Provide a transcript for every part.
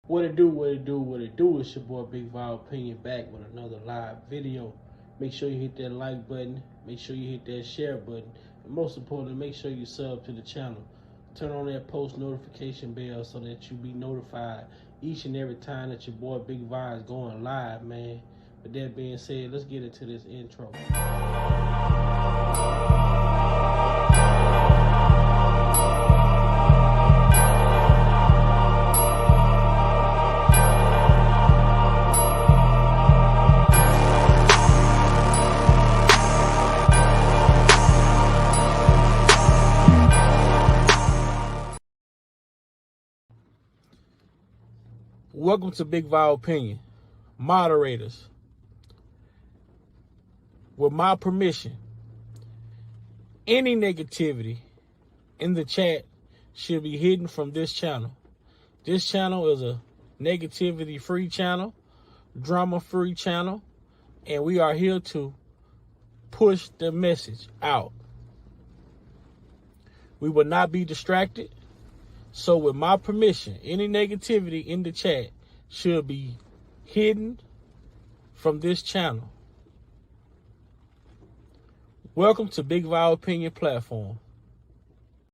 What it do, what it do, what it do. It's your boy Big Vibe Opinion back with another live video. Make sure you hit that like button. Make sure you hit that share button. And most importantly, make sure you sub to the channel. Turn on that post notification bell so that you be notified each and every time that your boy Big Vibe is going live, man. With that being said, let's get into this intro. Welcome to Big Vibe Opinion. Moderators, with my permission, any negativity in the chat should be hidden from this channel. This channel is a negativity-free channel, drama-free channel, and we are here to push the message out. We will not be distracted. So with my permission, any negativity in the chat should be hidden from this channel. Welcome to Big Vibe Opinion platform.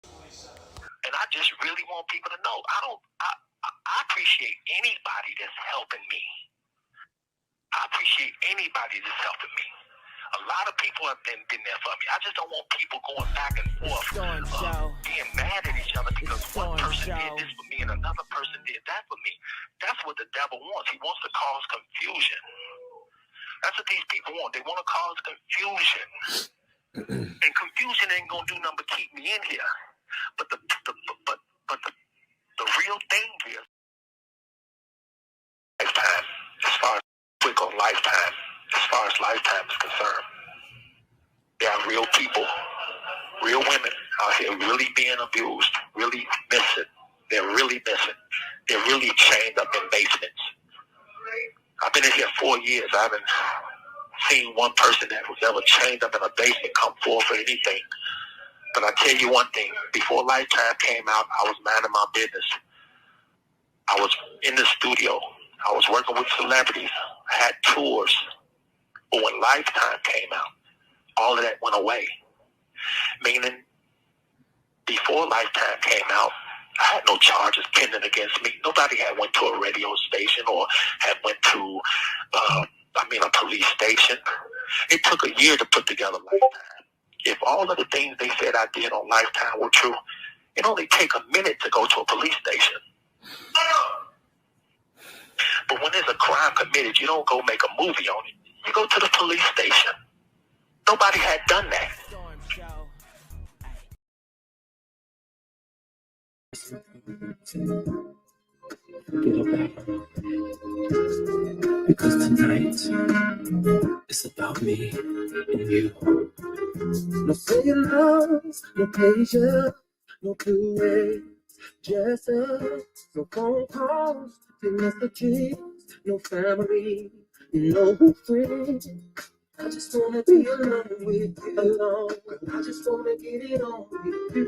And I just really want people to know, I appreciate anybody that's helping me. I appreciate anybody that's helping me. A lot of people have been there for me. I just don't want people going back and forth, being mad at each other because one person did this for me and another person did that for me. That's what the devil wants. He wants to cause confusion. That's what these people want. They want to cause confusion. And confusion ain't gonna do nothing but keep me in here. But the real thing is lifetime. As far as quick on lifetime, as far as lifetime is concerned, there are real people, real women out here really being abused, really missing. They're really missing. They're really chained up in basements. I've been in here 4 years. I haven't seen one person that was ever chained up in a basement come forward for anything. But I tell you one thing, before Lifetime came out, I was minding my business. I was in the studio. I was working with celebrities. I had tours. But when Lifetime came out, all of that went away. Meaning, before Lifetime came out, I had no charges pending against me. Nobody had went to a radio station or had went to, a police station. It took a year to put together Lifetime. If all of the things they said I did on Lifetime were true, it only take a minute to go to a police station. But when there's a crime committed, you don't go make a movie on it. You go to the police station. Nobody had done that. Forget about her. Because tonight it's about me and you. No saying love, no patience, no two-way, just us. No phone calls, no messages, no family, no friends. I just wanna be alone with you, alone. I just wanna get it on with you.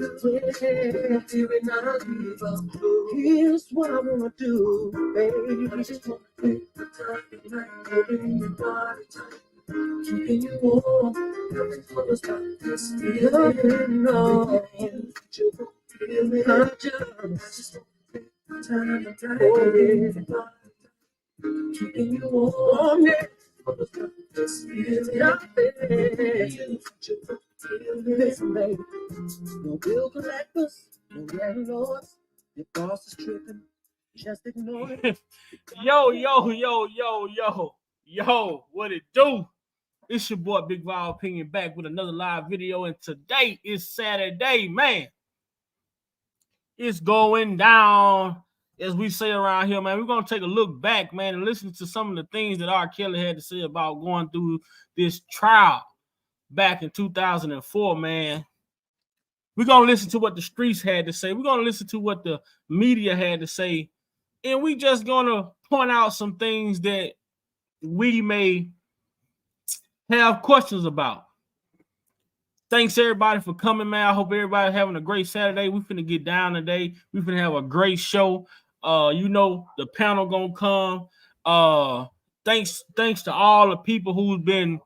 Yeah, do it not give up. Here's what I wanna do, baby. I just wanna take the time tonight, holding your body tight, keeping you warm. Nothing close like this. Nothing, no. You feel it, I just wanna take the time tonight, holding your body tight, keeping you warm. Yeah. No bill collectors, no landlords. Your boss is tripping. Just ignore it. Yo, what it do? It's your boy Big Vibe Opinion back with another live video, and today is Saturday, man. It's going down, as we say around here, man. We're going to take a look back, man, and listen to some of the things that R.Kelly had to say about going through this trial back in 2004, man. We're going to listen to what the streets had to say. We're going to listen to what the media had to say. And we just going to point out some things that we may have questions about. Thanks everybody for coming, man. I hope everybody's having a great Saturday. We finna get down today. We finna have a great show. You know the panel gonna come. Thanks to all the people who's been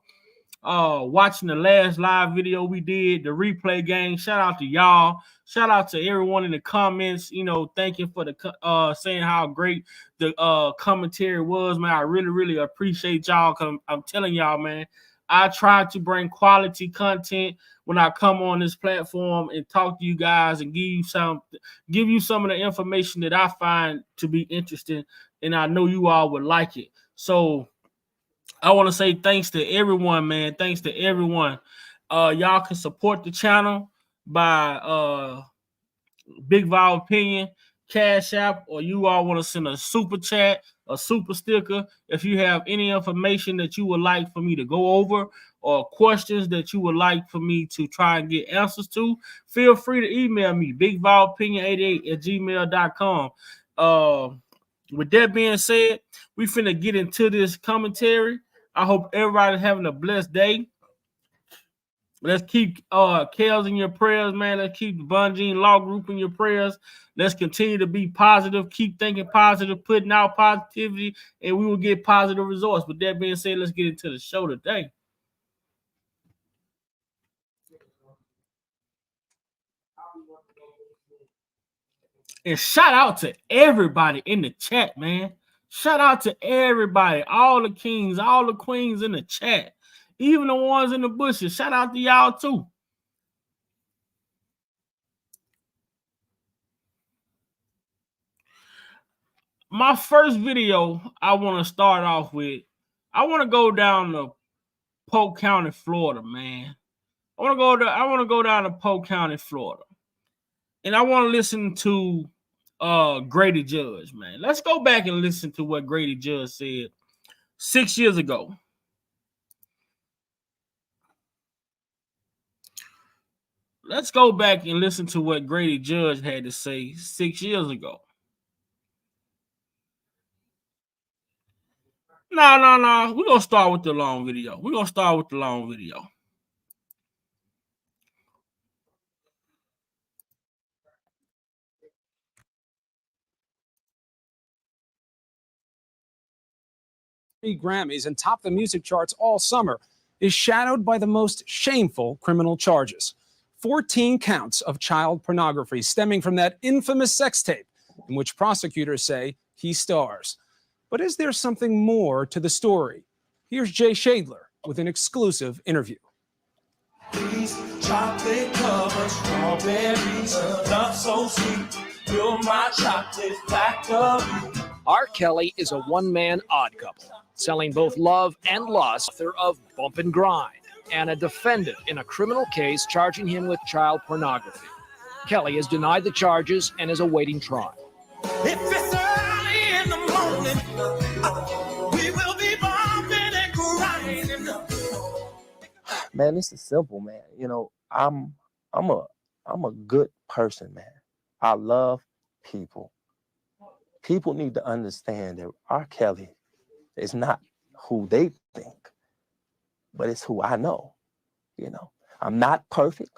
watching the last live video we did, the replay gang. Shout out to y'all. Shout out to everyone in the comments, you know, thanking for the saying how great the commentary was, man. I really appreciate y'all. Cause I'm telling y'all, man, I try to bring quality content when I come on this platform and talk to you guys and give you some of the information that I find to be interesting, and I know you all would like it. So I want to say thanks to everyone, man. Thanks to everyone. Y'all can support the channel by Big Val Opinion, Cash App, or you all want to send a super chat, a super sticker. If you have any information that you would like for me to go over or questions that you would like for me to try and get answers to, feel free to email me, bigvalopinion88@gmail.com. With that being said, we finna get into this commentary. I hope everybody's having a blessed day. Let's keep Kels in your prayers, man. Let's keep the Bungie Law Group in your prayers. Let's continue to be positive, keep thinking positive, putting out positivity, and we will get positive results. With that being said, let's get into the show today. And shout out to everybody in the chat, man. Shout out to everybody, all the kings, all the queens in the chat, even the ones in the bushes. Shout out to y'all too. My first video I want to start off with, I want to go down to Polk County, Florida, man. I want to go down to Polk County, Florida. And I want to listen to Grady Judge, man. Let's go back and listen to what Grady Judge said 6 years ago. Let's go back and listen to what Grady Judge had to say 6 years ago. No. We're going to start with the long video. Grammys and topped the music charts all summer, is shadowed by the most shameful criminal charges. 14 counts of child pornography stemming from that infamous sex tape in which prosecutors say he stars. But is there something more to the story? Here's Jay Shadler with an exclusive interview. These chocolate covered strawberries, love so sweet, you're my chocolate factory. R.Kelly is a one-man odd couple, selling both love and lust, author of Bump and Grind, and a defendant in a criminal case charging him with child pornography. Kelly has denied the charges and is awaiting trial. If it's early in the morning, we will be bumping and grinding. Man, this is simple, man. You know, I'm a good person, man. I love people. People need to understand that R.Kelly is not who they think, but it's who I know. You know, I'm not perfect.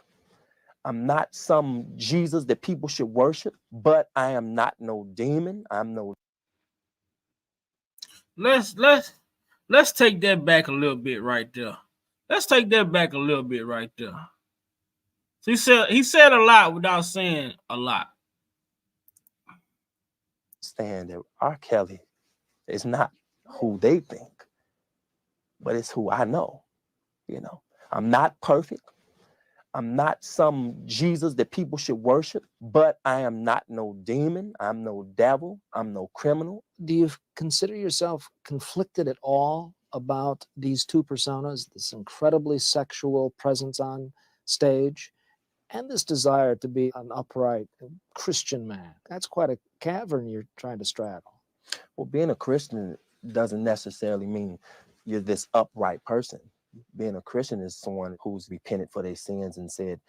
I'm not some Jesus that people should worship, but I am not no demon. I'm no. Let's take that back a little bit right there. So he said a lot without saying a lot. Understand that R.Kelly is not who they think, but it's who I know. You know, I'm not perfect. I'm not some Jesus that people should worship, but I am not no demon. I'm no devil. I'm no criminal. Do you consider yourself conflicted at all about these two personas, this incredibly sexual presence on stage and this desire to be an upright Christian man? That's quite a cavern you're trying to straddle. Well, being a Christian doesn't necessarily mean you're this upright person. Being a Christian is someone who's repented for their sins and said,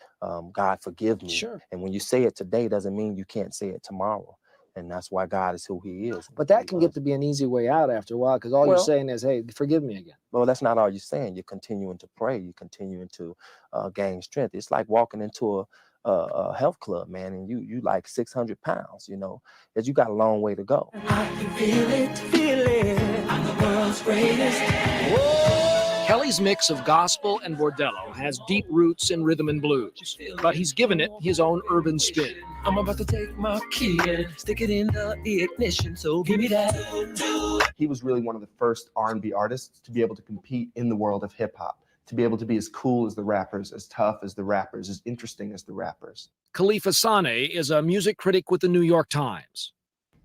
God, forgive me. Sure. And when you say it today, doesn't mean you can't say it tomorrow. And that's why God is who he is. But that can get to be an easy way out after a while, because all you're saying is, hey, forgive me again. Well, that's not all you're saying. You're continuing to pray. You're continuing to gain strength. It's like walking into a health club, man, and you like 600 pounds, you know, that you got a long way to go. Feel it. I'm the world's greatest. Kelly's mix of gospel and bordello has deep roots in rhythm and blues, but he's given it his own urban spin. I'm about to take my key and stick it in the ignition, so give me that. He was really one of the first R&B artists to be able to compete in the world of hip hop, to be able to be as cool as the rappers, as tough as the rappers, as interesting as the rappers. Khalifa Sane is a music critic with the New York Times.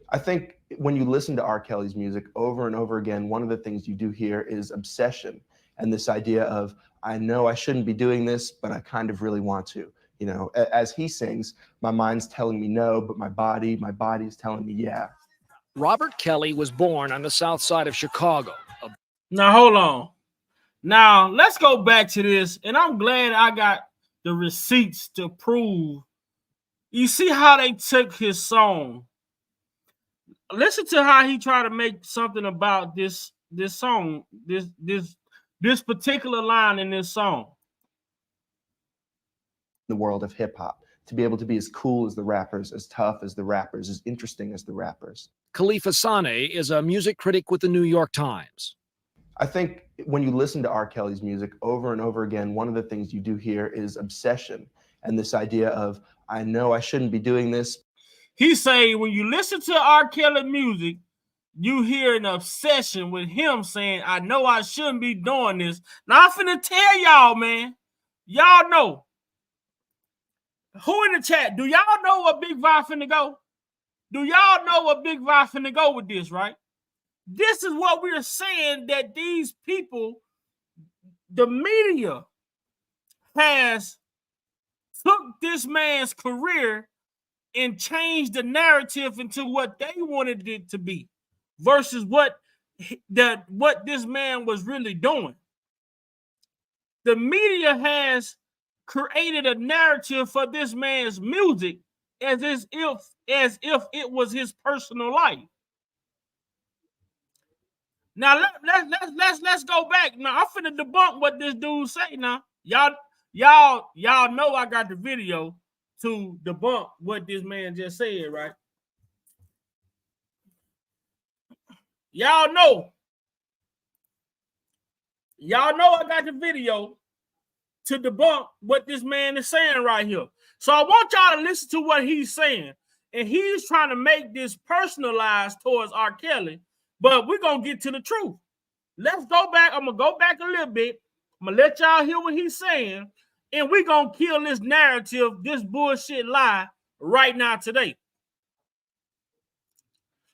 I think when you listen to R. Kelly's music over and over again, one of the things you do hear is obsession and this idea of, I know I shouldn't be doing this, but I kind of really want to. You know, as he sings, my mind's telling me no, but my body's telling me yeah. Robert Kelly was born on the south side of Chicago. Now, hold on. Now, let's go back to this, and I'm glad I got the receipts to prove. You see how they took his song. Listen to how he tried to make something about this song, this particular line in this song. The world of hip hop, to be able to be as cool as the rappers, as tough as the rappers, as interesting as the rappers. Khalifa Sane is a music critic with the New York Times. I think when you listen to R. Kelly's music over and over again, one of the things you do hear is obsession and this idea of, I know I shouldn't be doing this. He say when you listen to R. Kelly music, you hear an obsession with him saying, I know I shouldn't be doing this. Now I'm finna tell y'all, man, y'all know. Who in the chat, do y'all know what Big Vi finna go? Do y'all know what Big Vi finna go with this, right? This is what we're saying, that these people, the media has took this man's career and changed the narrative into what they wanted it to be versus what this man was really doing. The media has created a narrative for this man's music as if it was his personal life. Now let's go back. Now I'm finna debunk what this dude say. Now y'all know I got the video to debunk what this man just said, right? Y'all know I got the video to debunk what this man is saying right here. So I want y'all to listen to what he's saying. And he's trying to make this personalized towards R. Kelly, but we're going to get to the truth. Let's go back. I'm going to go back a little bit. I'm going to let y'all hear what he's saying. And we're going to kill this narrative, this bullshit lie right now today.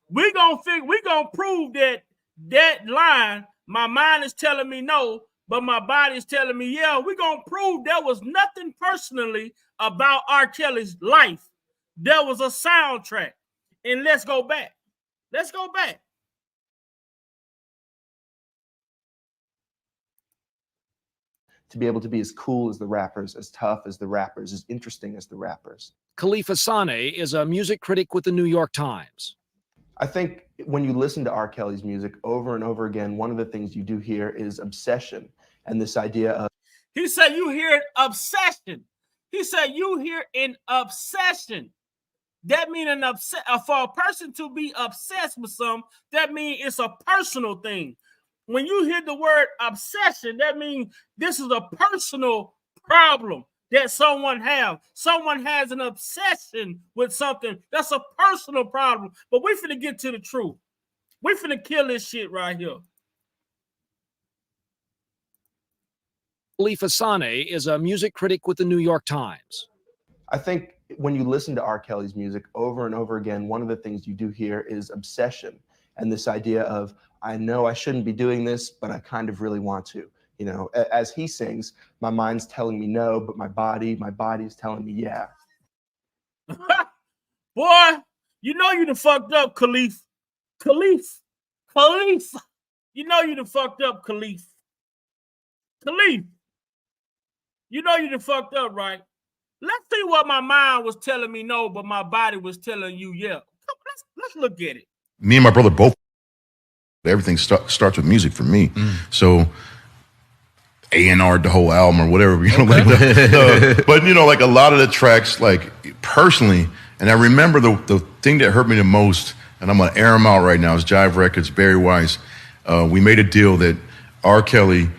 We're going to prove that line, my mind is telling me no, but my body is telling me yeah. We're going to prove there was nothing personally about R. Kelly's life. There was a soundtrack. And let's go back. Let's go back. To be able to be as cool as the rappers, as tough as the rappers, as interesting as the rappers. Khalifa Sane is a music critic with the New York Times. I think when you listen to R. Kelly's music over and over again, one of the things you do hear is obsession and this idea of... He said you hear obsession. He said you hear an obsession. That means for a person to be obsessed with something, that means it's a personal thing. When you hear the word obsession, that means this is a personal problem that someone has. Someone has an obsession with something. That's a personal problem. But we finna get to the truth. We finna kill this shit right here. Khalifa Sane is a music critic with the New York Times. I think when you listen to R. Kelly's music over and over again, one of the things you do hear is obsession and this idea of, I know I shouldn't be doing this, but I kind of really want to. You know, as he sings, my mind's telling me no, but my body's telling me yeah. Boy, you know you done fucked up, Khalif. Khalif. You know you done fucked up, Khalif. Khalif. You know you done fucked up, right? Let's see what my mind was telling me no, but my body was telling you yeah. Let's look at it. Me and my brother both, everything starts with music for me. So A&R'd the whole album or whatever, you know, like but you know, like a lot of the tracks, like personally, and I remember the thing that hurt me the most, and I'm gonna air them out right now, is Jive Records, Barry Weiss. We made a deal that R.Kelly,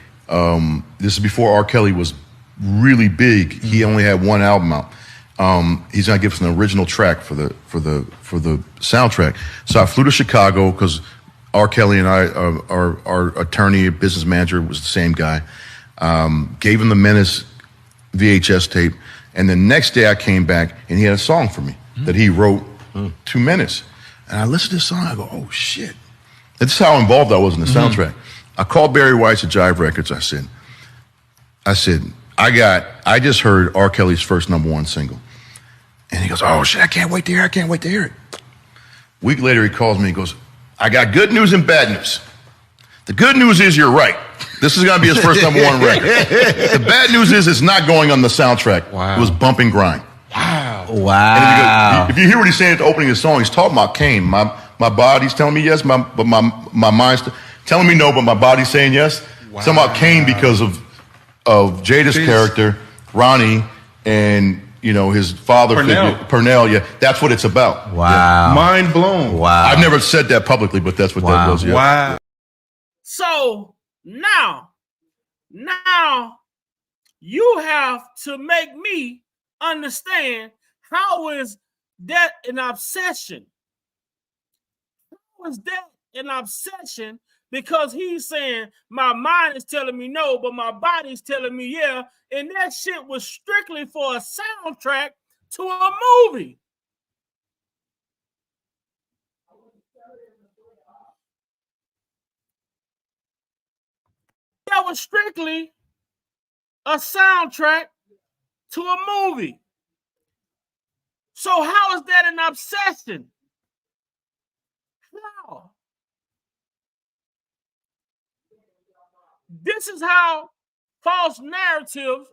this is before R.Kelly was really big. He only had one album out. He's gonna give us an original track for the soundtrack. So I flew to Chicago because R.Kelly and I, our attorney, business manager, was the same guy. Gave him the Menace VHS tape, and the next day I came back and he had a song for me that he wrote to Menace. And I listened to this song, I go, oh shit. That's how involved I was in the soundtrack. I called Barry Weiss at Jive Records. I said, I just heard R. Kelly's first #1 single. And he goes, oh shit, I can't wait to hear it. A week later he calls me and goes, I got good news and bad news. The good news is you're right. This is going to be his first #1 record. The bad news is it's not going on the soundtrack. Wow. It was Bump and Grind. Wow. And if you hear what he's saying at the opening of the song, he's talking about Kane. My body's telling me yes, but my mind's telling me no, but my body's saying yes. Wow. It's talking about Kane because of Jada's character, Ronnie, and you know his father figure, Purnell. Yeah, that's what it's about. Wow. Yeah. Mind blown. Wow. I've never said that publicly, but that's what that was. Yeah. Wow. So now you have to make me understand, how is that an obsession? How is that an obsession? Because he's saying my mind is telling me no, but my body's telling me yeah, and that shit was strictly for a soundtrack to a movie. That was strictly a soundtrack to a movie. So how is that an obsession? How? This is how false narratives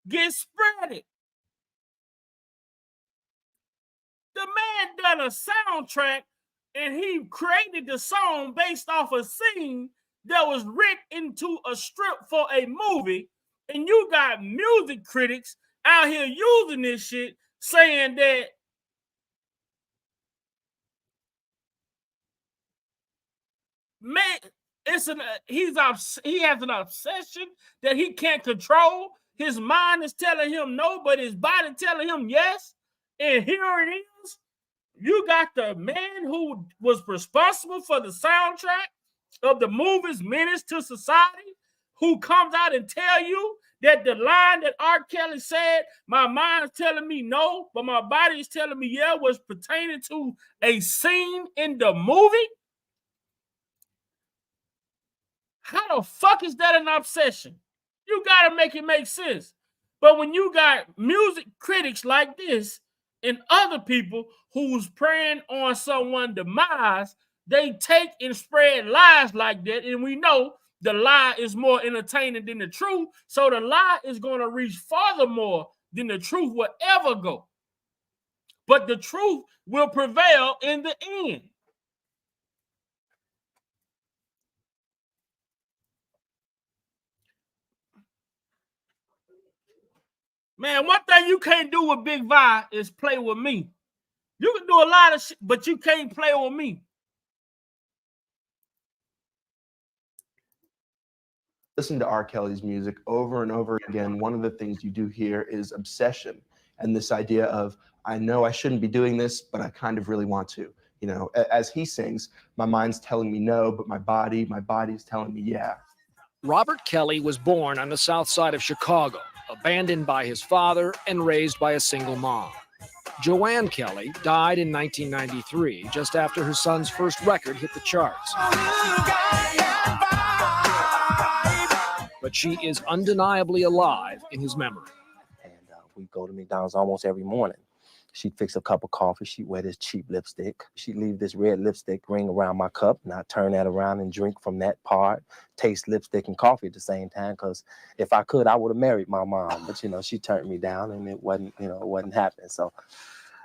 get spreaded. The man done a soundtrack and he created the song based off a scene that was written into a strip for a movie, and you got music critics out here using this shit, saying that man, he has an obsession that he can't control. His mind is telling him no, but his body telling him yes. And here it is. You got the man who was responsible for the soundtrack of the movies Menace to Society, who comes out and tell you that the line that R. Kelly said, my mind is telling me no, but my body is telling me yeah, was pertaining to a scene in the movie? How the fuck is that an obsession? You gotta make it make sense. But when you got music critics like this and other people who's preying on someone's demise, they take and spread lies like that, and we know the lie is more entertaining than the truth, so the lie is going to reach farther more than the truth will ever go. But the truth will prevail in the end. Man, one thing you can't do with Big Vi is play with me. You can do a lot of shit, but you can't play with me. Listen to R. Kelly's music over and over again. One of the things you do hear is obsession and this idea of, I know I shouldn't be doing this, but I kind of really want to. You know, as he sings, my mind's telling me no, but my body's telling me yeah. Robert Kelly was born on the south side of Chicago, abandoned by his father and raised by a single mom. Joanne Kelly died in 1993, just after her son's first record hit the charts. But she is undeniably alive in his memory. And we go to McDonald's almost every morning. She'd fix a cup of coffee. She'd wear this cheap lipstick. She'd leave this red lipstick ring around my cup, and I'd turn that around and drink from that part, taste lipstick and coffee at the same time, because if I could, I would have married my mom. But, you know, she turned me down, and it wasn't happening. So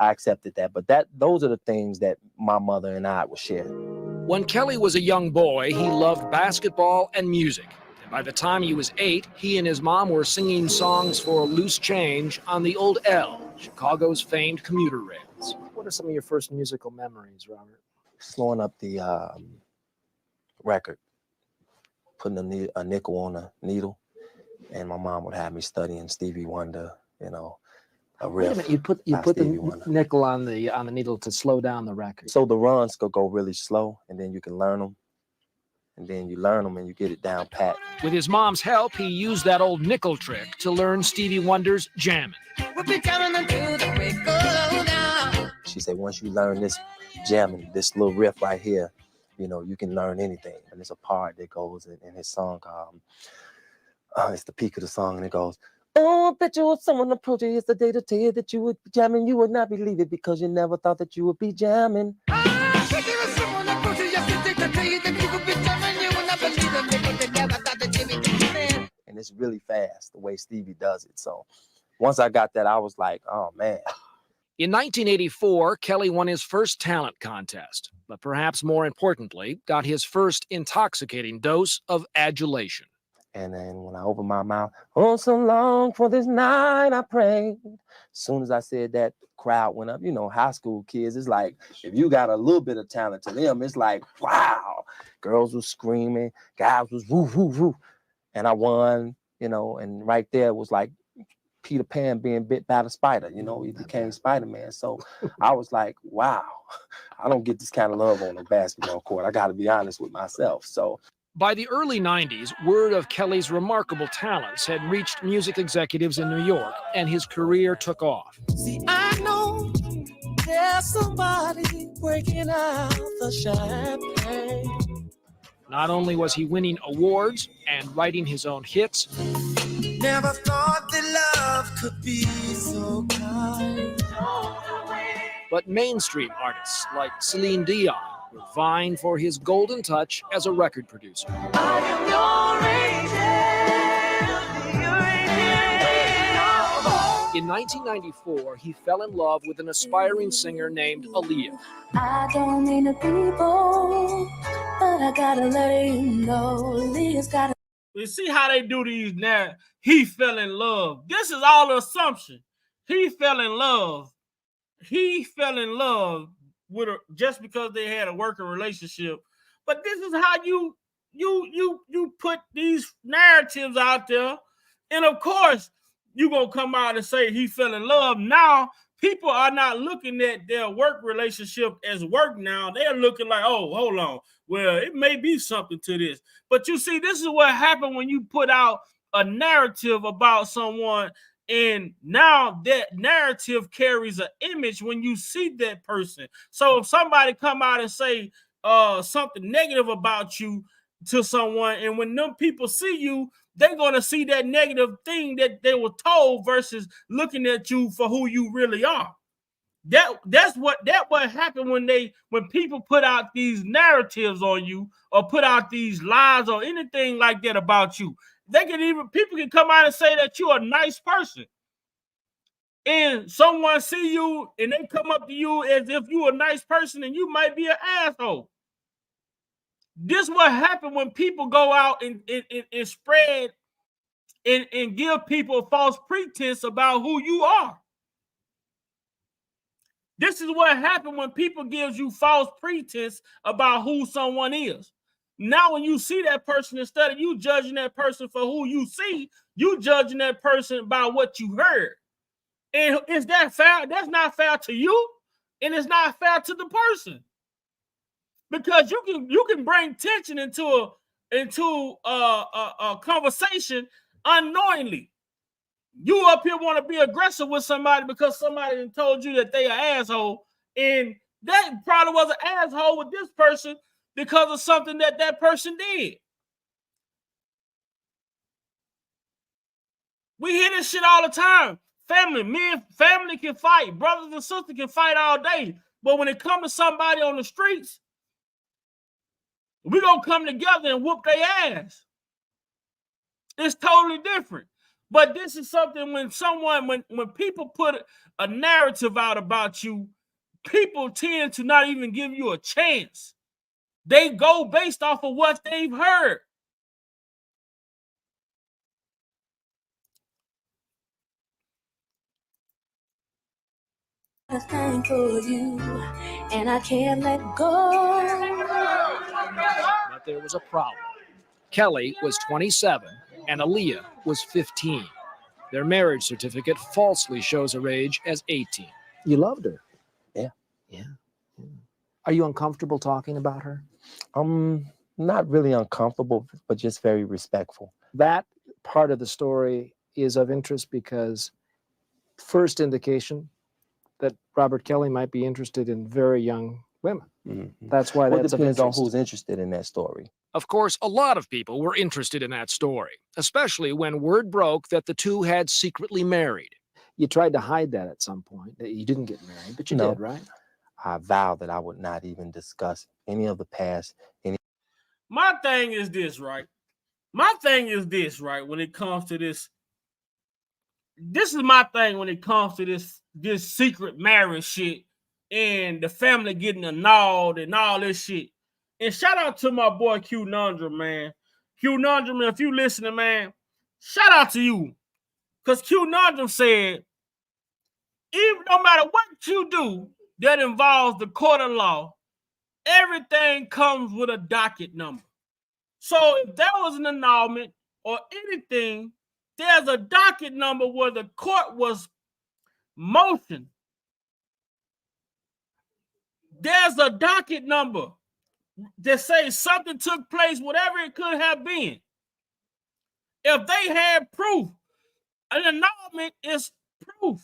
I accepted that. But those are the things that my mother and I would share. When Kelly was a young boy, he loved basketball and music. By the time he was 8, he and his mom were singing songs for loose change on the Old L, Chicago's famed commuter rails. What are some of your first musical memories, Robert? Slowing up the record, putting a nickel on a needle, and my mom would have me studying Stevie Wonder, you know, a riff. Wait a minute, you put the nickel on the needle to slow down the record. So the runs could go really slow, and then you can learn them. And then you learn them and you get it down pat. With his mom's help, he used that old nickel trick to learn Stevie Wonder's Jammin'. She said, once you learn this jamming, this little riff right here, you know, you can learn anything. And there's a part that goes in his song. It's the peak of the song, and it goes, oh, I bet you was someone approached you yesterday to tell you that you would be jamming. You would not believe it because you never thought that you would be jamming. And it's really fast the way Stevie does it. So once I got that, I was like, oh man. In 1984, Kelly won his first talent contest, but perhaps more importantly, got his first intoxicating dose of adulation. And then when I opened my mouth, oh, so long for this night I prayed. As soon as I said that, the crowd went up. You know, high school kids, it's like, if you got a little bit of talent to them, it's like, wow. Girls were screaming, guys was woo, woo, woo. And I won, you know, and right there was like Peter Pan being bit by the spider. You know, he became Spider-Man. So I was like, wow, I don't get this kind of love on the basketball court. I got to be honest with myself. So by the early 90s, word of Kelly's remarkable talents had reached music executives in New York, and his career took off. See, I know there's somebody breaking out the champagne. Not only was he winning awards and writing his own hits, never thought that love could be so kind. but mainstream artists like Celine Dion were vying for his golden touch as a record producer. In 1994, he fell in love with an aspiring singer named Aaliyah. I don't mean to be bold, but I gotta let you know, Aaliyah's gotta. You see how they do these now? He fell in love. This is all the assumption. He fell in love. He fell in love with her just because they had a working relationship. But this is how you put these narratives out there, and of course, you're going to come out and say he fell in love. Now, people are not looking at their work relationship as work now. They're looking like, oh, hold on. Well, it may be something to this. But you see, this is what happened when you put out a narrative about someone, and now that narrative carries an image when you see that person. So if somebody come out and say something negative about you to someone, and when them people see you, they're going to see that negative thing that they were told versus looking at you for who you really are. That's what happened when people put out these narratives on you or put out these lies or anything like that about you. People can come out and say that you're a nice person, and someone see you and they come up to you as if you're a nice person and you might be an asshole. This what happened when people go out and spread and give people a false pretense about who you are. This is what happened when people gives you false pretense about who someone is. Now, when you see that person, instead of you judging that person for who you see, you judging that person by what you heard. And is that fair? That's not fair to you, and it's not fair to the person. Because you can bring tension into a conversation unknowingly. You up here want to be aggressive with somebody because somebody told you that they an asshole, and that probably was an asshole with this person because of something that person did. We hear this shit all the time. Family can fight. Brothers and sisters can fight all day. But when it comes to somebody on the streets, we're going to come together and whoop their ass. It's totally different. But this is something when people put a narrative out about you, people tend to not even give you a chance. They go based off of what they've heard. a thing for you, and I can't let go. But there was a problem. Kelly was 27 and Aaliyah was 15. Their marriage certificate falsely shows her age as 18. You loved her? Yeah. Yeah. Are you uncomfortable talking about her? Not really uncomfortable, but just very respectful. That part of the story is of interest because first indication that Robert Kelly might be interested in very young women. Mm-hmm. That's why Well, that's it depends of on interest. who's interested in that story. Of course, a lot of people were interested in that story, especially when word broke that the two had secretly married. You tried to hide that at some point, that you didn't get married, but you did, right? I vowed that I would not even discuss any of the past. My thing is this, right? My thing is this, right? When it comes to this is my thing when it comes to this secret marriage shit and the family getting annulled and all this shit. And shout out to my boy Q Nundrum, man. Q Nundrum, if you listening, man, shout out to you. Because Q Nundrum said, even no matter what you do that involves the court of law, everything comes with a docket number. So if there was an annulment or anything, there's a docket number where the court was motioned. There's a docket number that says something took place, whatever it could have been. If they had proof, an annulment is proof.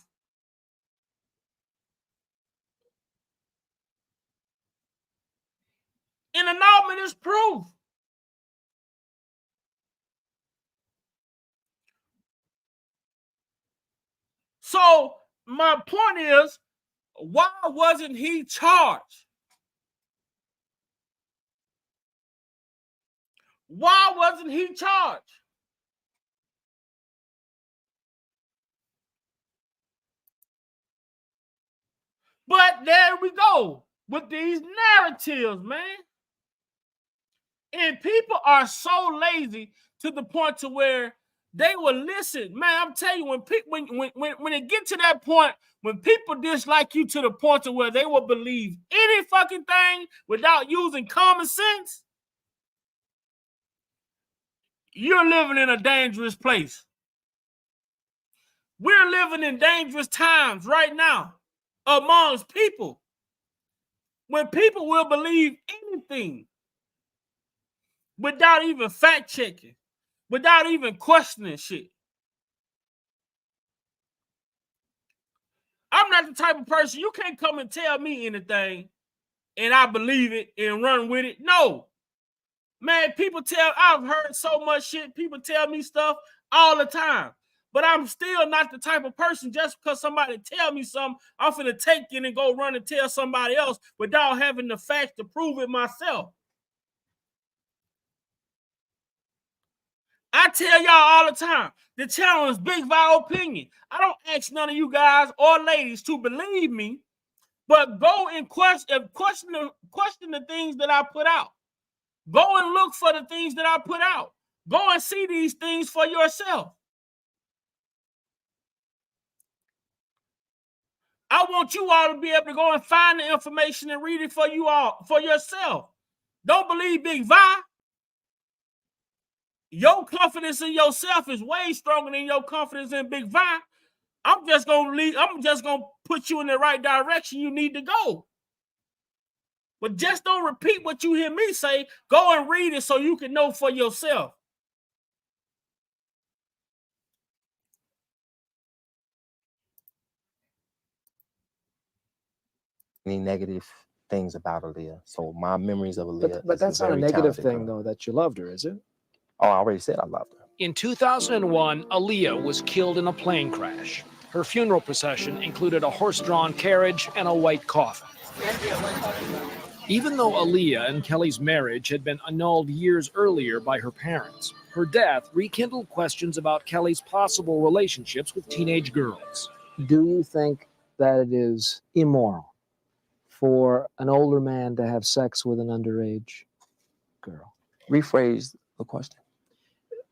An annulment is proof. So my point is, why wasn't he charged? Why wasn't he charged? But there we go with these narratives, man. And people are so lazy to the point to where they will listen. Man, I'm telling you, when it get to that point, when people dislike you to the point to where they will believe any fucking thing without using common sense, you're living in a dangerous place. We're living in dangerous times right now amongst people. When people will believe anything without even fact checking, without even questioning shit. I'm not the type of person, you can't come and tell me anything and I believe it and run with it. No. Man, I've heard so much shit. People tell me stuff all the time. But I'm still not the type of person, just because somebody tell me something, I'm finna take it and go run and tell somebody else without having the facts to prove it myself. I tell y'all all the time, the channel is Big Val Opinion. I don't ask none of you guys or ladies to believe me, but go and question the things that I put out. Go and look for the things that I put out. Go and see these things for yourself. I want you all to be able to go and find the information and read it for you all, for yourself. Don't believe Big Vi. Your confidence in yourself is way stronger than your confidence in Big Vi. I'm just gonna put you in the right direction you need to go. But just don't repeat what you hear me say. Go and read it so you can know for yourself. Any negative things about Aaliyah. So my memories of Aaliyah. But that's not a negative thing, though, that you loved her, is it? Oh, I already said I loved her. In 2001, Aaliyah was killed in a plane crash. Her funeral procession included a horse-drawn carriage and a white coffin. Even though Aaliyah and Kelly's marriage had been annulled years earlier by her parents, her death rekindled questions about Kelly's possible relationships with teenage girls. Do you think that it is immoral for an older man to have sex with an underage girl? Rephrase the question.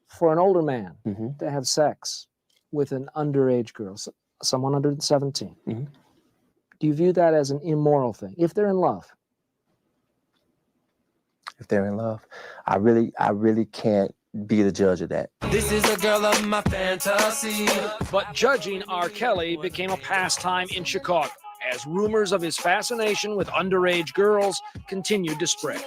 For an older man to have sex with an underage girl, someone under 17, Do you view that as an immoral thing if they're in love? If they're in love, I really can't be the judge of that. This is a girl of my fantasy. But judging R. Kelly became a pastime in Chicago as rumors of his fascination with underage girls continued to spread.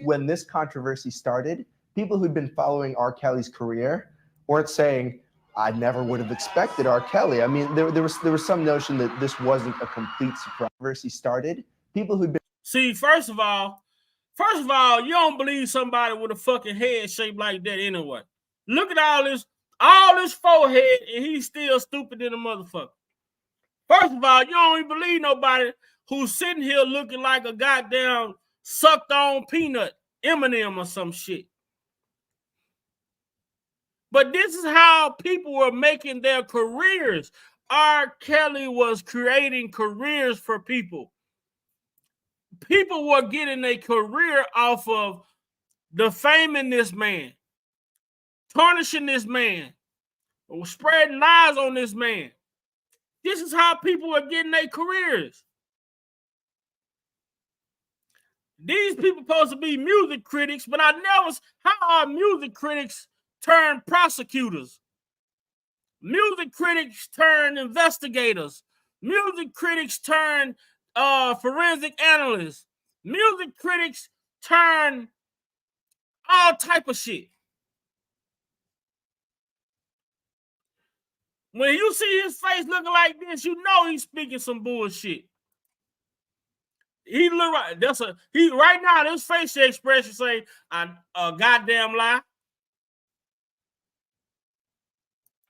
When this controversy started, people who'd been following R. Kelly's career weren't saying, I never would have expected R. Kelly. I mean, there was some notion that this wasn't a complete surprise. Controversy started, people who'd been... See, first of all, you don't believe somebody with a fucking head shaped like that anyway. Look at all this forehead, and he's still stupid than a motherfucker. First of all, you don't even believe nobody who's sitting here looking like a goddamn sucked on peanut, M&M or some shit. But this is how people were making their careers. R. Kelly was creating careers for people. People were getting a career off of defaming this man, tarnishing this man, or spreading lies on this man. This is how people are getting their careers. These people supposed to be music critics, but how are music critics turned prosecutors? Music critics turned investigators. Music critics turned forensic analysts. Music critics turn all type of shit. When you see his face looking like this, you know he's speaking some bullshit. He look right. Right now. This facial expression say a goddamn lie.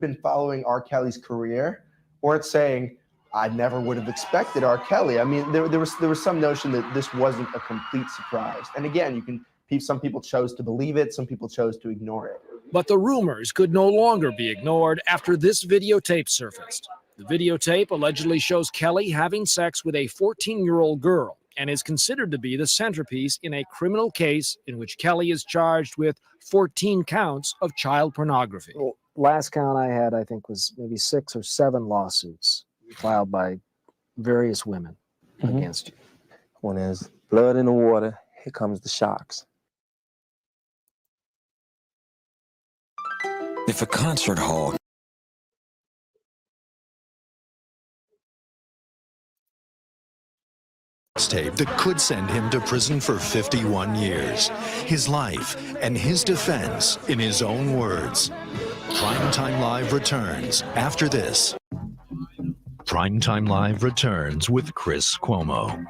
Been following R. Kelly's career weren't saying, I never would have expected R. Kelly. I mean, there was some notion that this wasn't a complete surprise. And again, some people chose to believe it, some people chose to ignore it. But the rumors could no longer be ignored after this videotape surfaced. The videotape allegedly shows Kelly having sex with a 14-year-old girl and is considered to be the centerpiece in a criminal case in which Kelly is charged with 14 counts of child pornography. Well, last count I had, I think, was maybe 6 or 7 lawsuits filed by various women against you. When there's blood in the water, here comes the sharks. If a concert hall tape that could send him to prison for 51 years. His life and his defense in his own words. Primetime Live returns after this. Primetime Live returns with Chris Cuomo.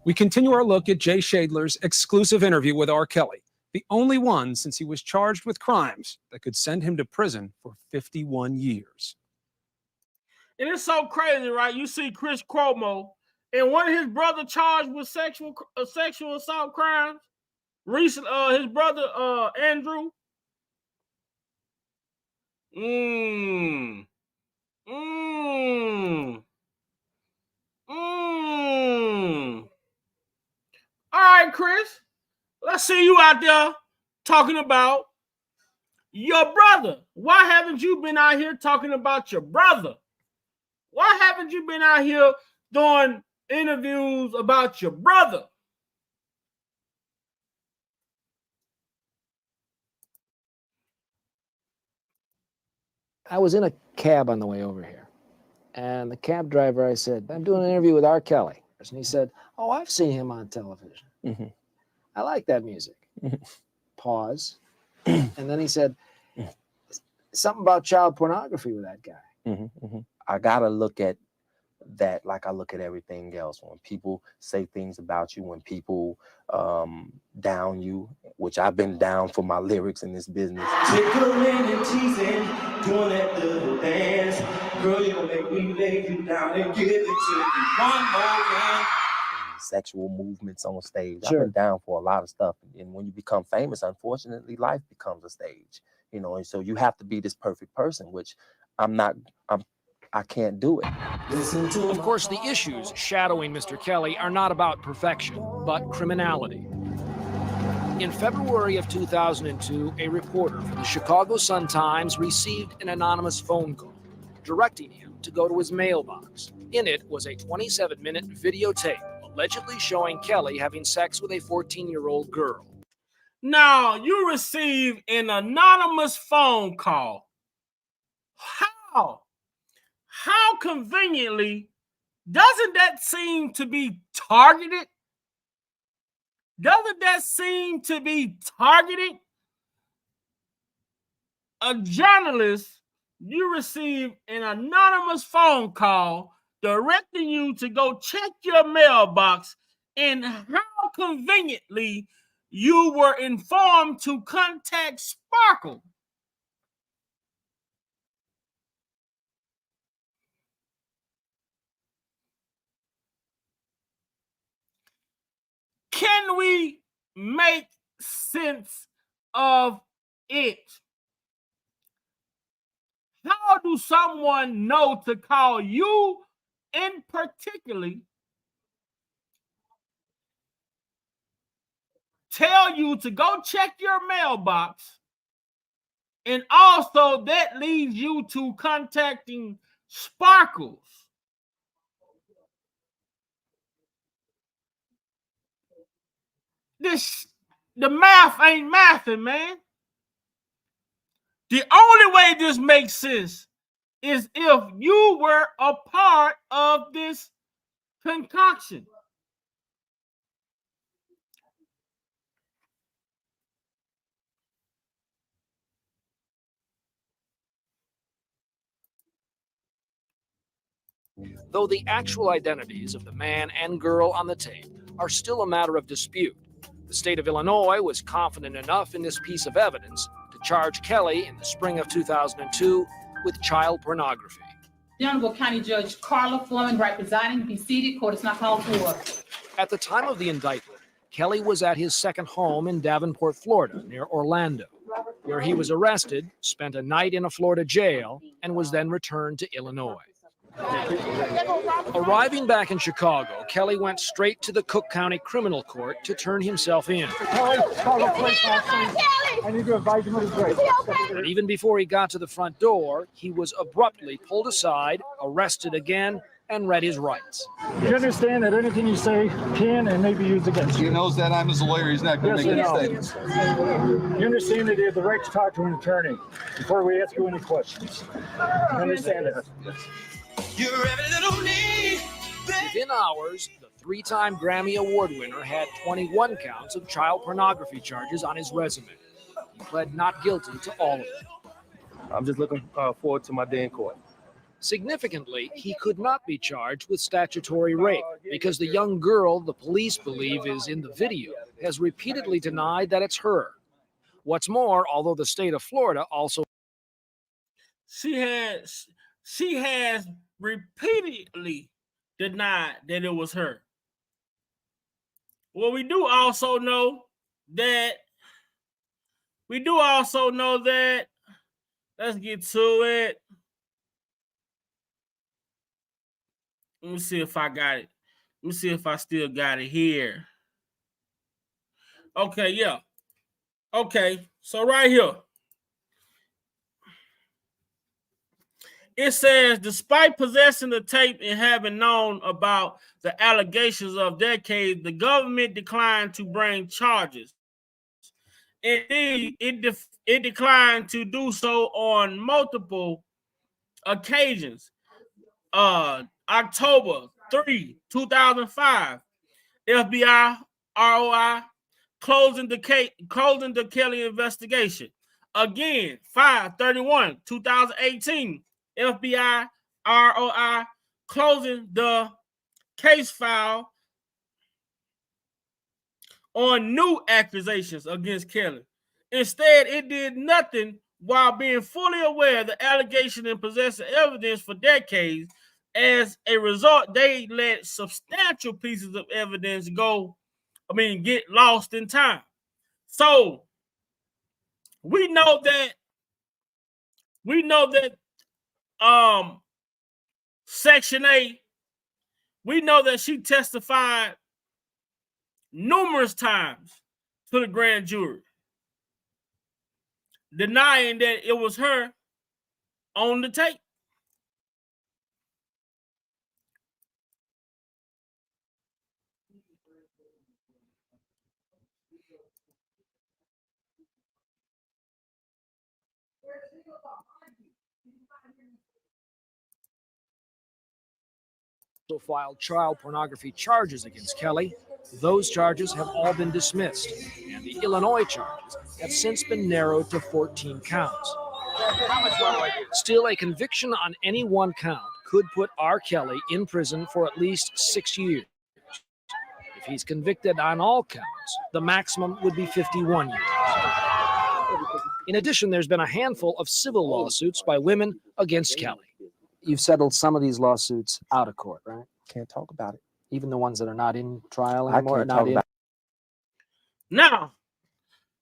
We continue our look at Jay Shadler's exclusive interview with R. Kelly, the only one since he was charged with crimes that could send him to prison for 51 years. And it's so crazy, right? You see Chris Cuomo and one of his brother charged with sexual assault crimes. Recent, his brother Andrew. All right, Chris. Let's see you out there talking about your brother. Why haven't you been out here talking about your brother? Why haven't you been out here doing interviews about your brother? I was in a cab on the way over here, and the cab driver, I said, I'm doing an interview with R. Kelly. And he said, oh, I've seen him on television. Mm-hmm. I like that music. Mm-hmm. Pause. And then he said, something about child pornography with that guy. Mm-hmm. Mm-hmm. I got to look at that like I look at everything else. When people say things about you, when people down you, which I've been down for my lyrics in this business. Tickling and teasing, doing that little dance. Girl, you make me lay you down and give it to you one more again. Sexual movements on stage. Sure. I've been down for a lot of stuff. And when you become famous, unfortunately, life becomes a stage. You know, and so you have to be this perfect person, which I can't do it. Of course, the issues shadowing Mr. Kelly are not about perfection, but criminality. In February of 2002, a reporter for the Chicago Sun-Times received an anonymous phone call directing him to go to his mailbox. In it was a 27-minute videotape allegedly showing Kelly having sex with a 14-year-old girl. Now, you receive an anonymous phone call. How? How conveniently doesn't that seem to be targeted? Doesn't that seem to be targeted? A journalist, you receive an anonymous phone call directing you to go check your mailbox, and how conveniently you were informed to contact Sparkle. Can we make sense of it? How do someone know to call you in particular, tell you to go check your mailbox, and also that leads you to contacting Sparkles? The math ain't mathing, man. The only way this makes sense is if you were a part of this concoction. Though the actual identities of the man and girl on the tape are still a matter of dispute, the state of Illinois was confident enough in this piece of evidence to charge Kelly in the spring of 2002 with child pornography. The Honorable County Judge Carla Foreman, right presiding, be seated. Court is now called to order. At the time of the indictment, Kelly was at his second home in Davenport, Florida, near Orlando, where he was arrested, spent a night in a Florida jail, and was then returned to Illinois. Arriving back in Chicago, Kelly went straight to the Cook County Criminal Court to turn himself in. I need to advise him of his rights. But even before he got to the front door, he was abruptly pulled aside, arrested again, and read his rights. You understand that anything you say can and may be used against you? He knows that I'm his lawyer. He's not going to make any statements. You understand that you have the right to talk to an attorney before we ask you any questions. You understand that? You're every little need. Within hours, the three-time Grammy Award winner had 21 counts of child pornography charges on his resume. He pled not guilty to all of them. I'm just looking forward to my day in court. Significantly, he could not be charged with statutory rape because the young girl the police believe is in the video has repeatedly denied that it's her. What's more, although the state of Florida also... She has repeatedly denied that it was her. Well, we do also know that, let's get to it. Let me see if I got it. Let me see if I still got it here. Okay, yeah. Okay, so right here. It says, despite possessing the tape and having known about the allegations of decades, the government declined to bring charges. Indeed, it declined to do so on multiple occasions. October 3, 2005, FBI ROI closing the Kelly investigation. Again, 5/31, 2018, FBI ROI closing the case file on new accusations against Kelly. Instead, it did nothing while being fully aware of the allegation and possessing evidence for decades. As a result, they let substantial pieces of evidence get lost in time. So we know that Section 8, we know that she testified numerous times to the grand jury, denying that it was her on the tape. Filed child pornography charges against Kelly. Those charges have all been dismissed, and the Illinois charges have since been narrowed to 14 counts. Still, a conviction on any one count could put R. Kelly in prison for at least 6 years. If he's convicted on all counts, the maximum would be 51 years. In addition, there's been a handful of civil lawsuits by women against Kelly. You've settled some of these lawsuits out of court, right? Can't talk about it. Even the ones that are not in trial anymore? I can't talk about it. Now,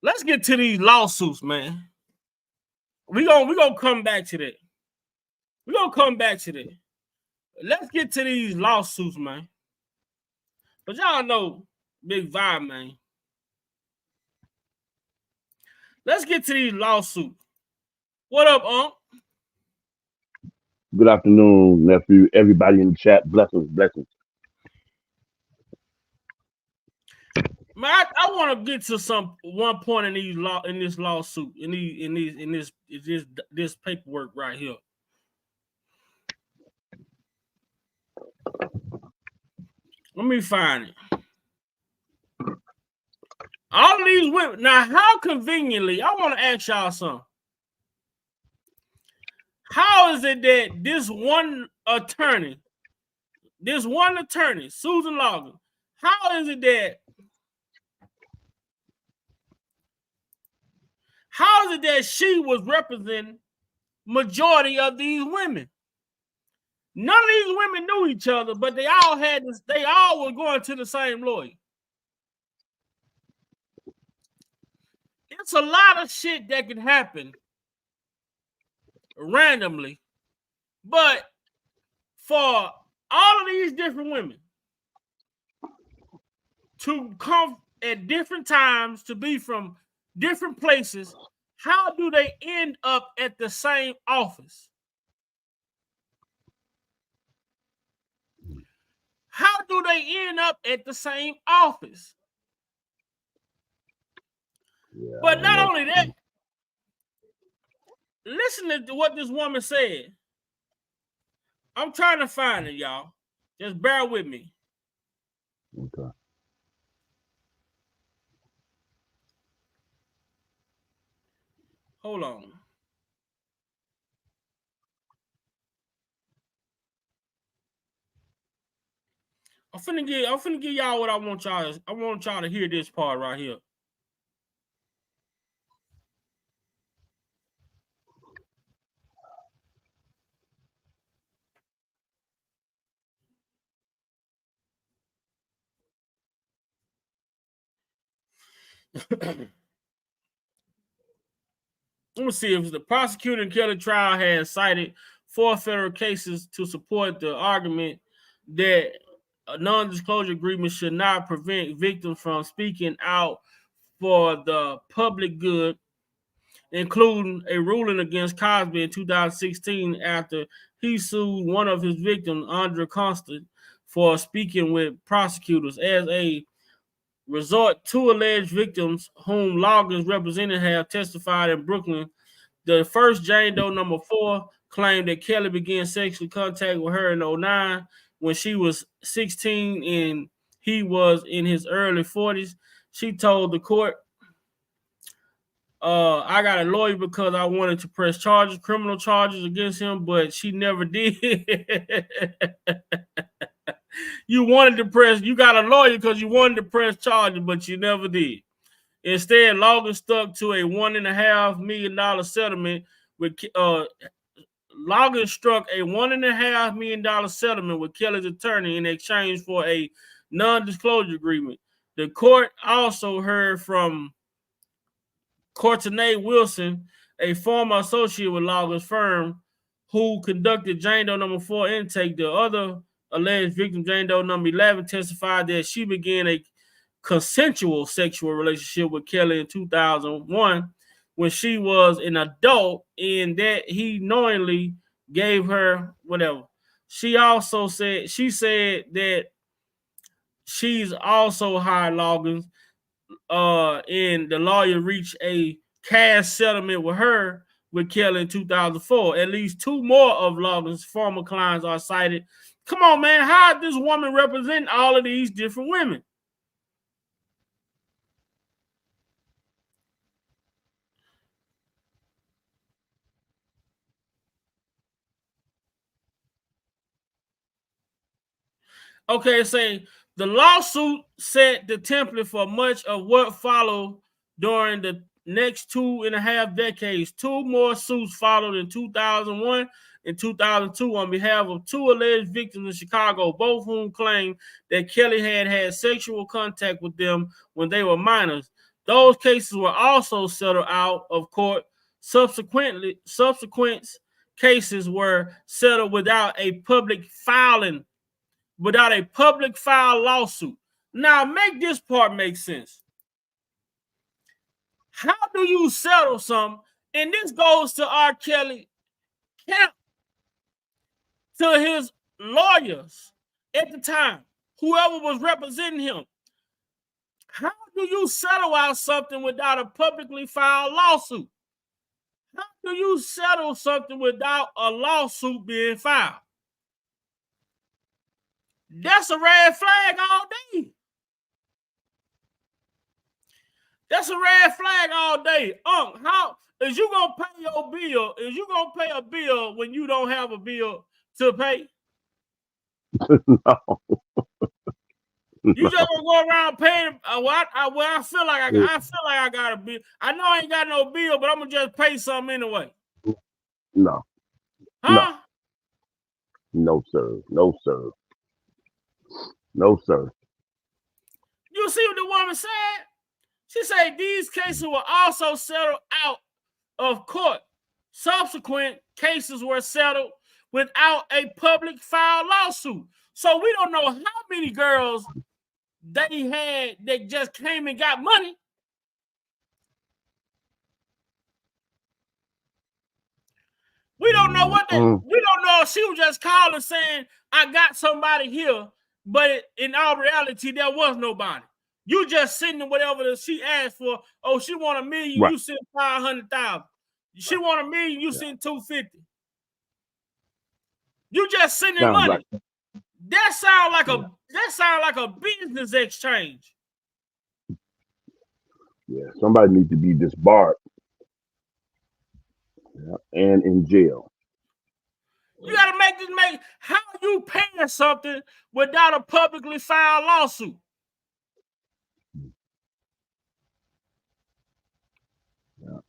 let's get to these lawsuits, man. We're gonna come back to that. We're gonna come back to that. Let's get to these lawsuits, man. But y'all know Big Vibe, man. Let's get to these lawsuits. What up, Unc? Good afternoon, nephew. Everybody in the chat, blessings, blessings. Man, I want to get to one point in this lawsuit, in this paperwork right here. Let me find it. All of these women. Now, how conveniently, I want to ask y'all something. How is it that this one attorney, Susan Logan, how is it that she was representing majority of these women? None of these women knew each other, but they all were going to the same lawyer. It's a lot of shit that can happen randomly, but for all of these different women to come at different times, to be from different places, how do they end up at the same office? How do they end up at the same office? Yeah, but not only that, listen to what this woman said. I'm trying to find it, y'all. Just bear with me. Okay. Hold on. I'm finna give y'all what I want y'all. I want y'all to hear this part right here. Let me see if the prosecutor in Kelly trial has cited 4 federal cases to support the argument that a non-disclosure agreement should not prevent victims from speaking out for the public good, including a ruling against Cosby in 2016 after he sued one of his victims, Andrea Constant, for speaking with prosecutors. As a resort, 2 alleged victims whom Loggins represented have testified in Brooklyn. The first, Jane Doe number 4, claimed that Kelly began sexual contact with her in 2009 when she was 16 and he was in his early 40s. She told the court, I got a lawyer because I wanted to press criminal charges against him, but she never did. You got a lawyer because you wanted to press charges, but you never did. Instead, Logan stuck to a $1.5 million settlement with Logan struck a $1.5 million settlement with Kelly's attorney in exchange for a non-disclosure agreement. The court also heard from Courtney Wilson, a former associate with Logan's firm, who conducted Jane Doe number 4 intake. The other alleged victim, Jane Doe number 11, testified that she began a consensual sexual relationship with Kelly in 2001 when she was an adult, and that he knowingly gave her whatever. She said that she's also hired Loggins, and the lawyer reached a cash settlement with her with Kelly in 2004. At least 2 more of Loggins' former clients are cited. Come on, man, how is this woman representing all of these different women? Okay, say the lawsuit set the template for much of what followed during the next 2.5 decades. 2 more suits followed in 2001 and 2002 on behalf of 2 alleged victims in Chicago, both whom claimed that Kelly had sexual contact with them when they were minors. Those cases were also settled out of court. Subsequent cases were settled without a public file lawsuit. Now, make this part make sense. How do you settle something? And this goes to R.Kelly Camp, to his lawyers at the time, whoever was representing him. How do you settle out something without a publicly filed lawsuit? How do you settle something without a lawsuit being filed? That's a red flag all day. That's a red flag all day. How is you gonna pay your bill? Is you gonna pay a bill when you don't have a bill to pay? No. You just gonna go around paying I feel like I got a bill. I know I ain't got no bill, but I'm gonna just pay something anyway. No. Huh? No, sir. No, sir. No, sir. You see what the woman said? She said these cases were also settled out of court. Subsequent cases were settled without a public file lawsuit. So we don't know how many girls they had that just came and got money. We don't know what we don't know if she was just calling saying, I got somebody here, but in all reality, there was nobody. You just sending whatever she asked for. Oh, she want $1 million, right. You send 500,000. She want $1 million, you send 250. You just sending money. Like, that sound like a business exchange. Yeah, somebody needs to be disbarred. Yeah, and in jail. You gotta make how you paying something without a publicly filed lawsuit. Yeah.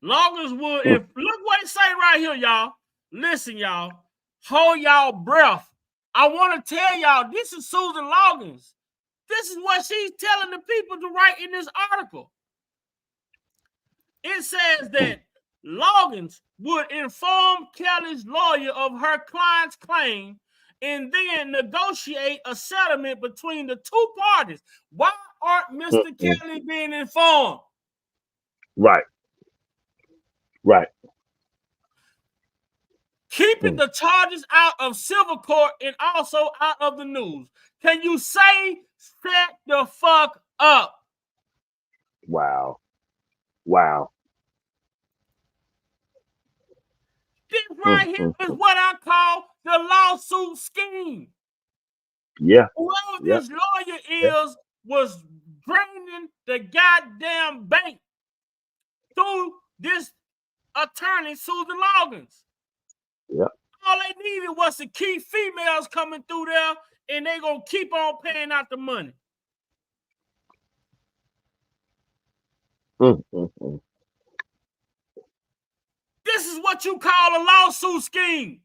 Loggins would, if look what it say right here, y'all. Listen, y'all. Hold y'all breath. I want to tell y'all, this is Susan Loggins. This is what she's telling the people to write in this article. It says that Loggins would inform Kelly's lawyer of her client's claim and then negotiate a settlement between the 2 parties. Why aren't Mr. Kelly being informed? Right. Right. Keeping the charges out of civil court and also out of the news. Can you say, set the fuck up? Wow. Wow. This right here is what I call the lawsuit scheme. Yeah. Whoever this lawyer is was draining the goddamn bank through this attorney, Susan Loggins. Yeah. All they needed was to keep females coming through there, and they gonna keep on paying out the money. This is what you call a lawsuit scheme.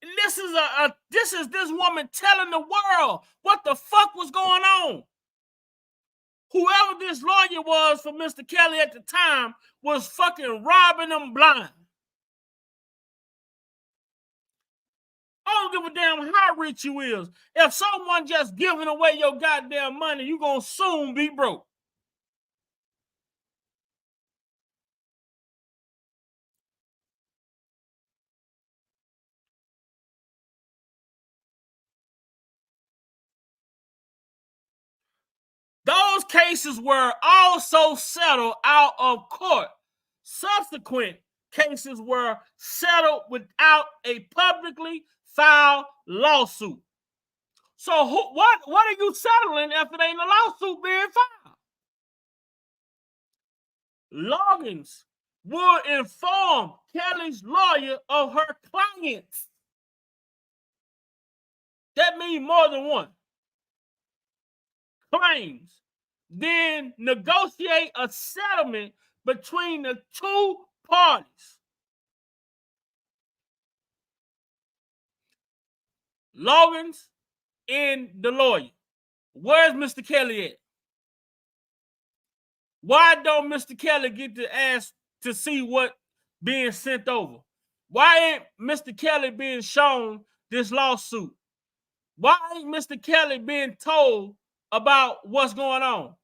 And this is this woman telling the world what the fuck was going on. Whoever this lawyer was for Mr. Kelly at the time was fucking robbing them blind. I don't give a damn how rich you is. If someone just giving away your goddamn money, you gonna soon be broke. cases were also settled out of court. Subsequent cases were settled without a publicly filed lawsuit. So what are you settling if it ain't a lawsuit being filed? Loggins would inform Kelly's lawyer of her clients. That means more than one. Claims. Then negotiate a settlement between the two parties. Loggins and the lawyer. Where's Mr. Kelly at? Why don't Mr. Kelly get to ask to see what being sent over? Why ain't Mr. Kelly being shown this lawsuit? Why ain't Mr. Kelly being told about what's going on?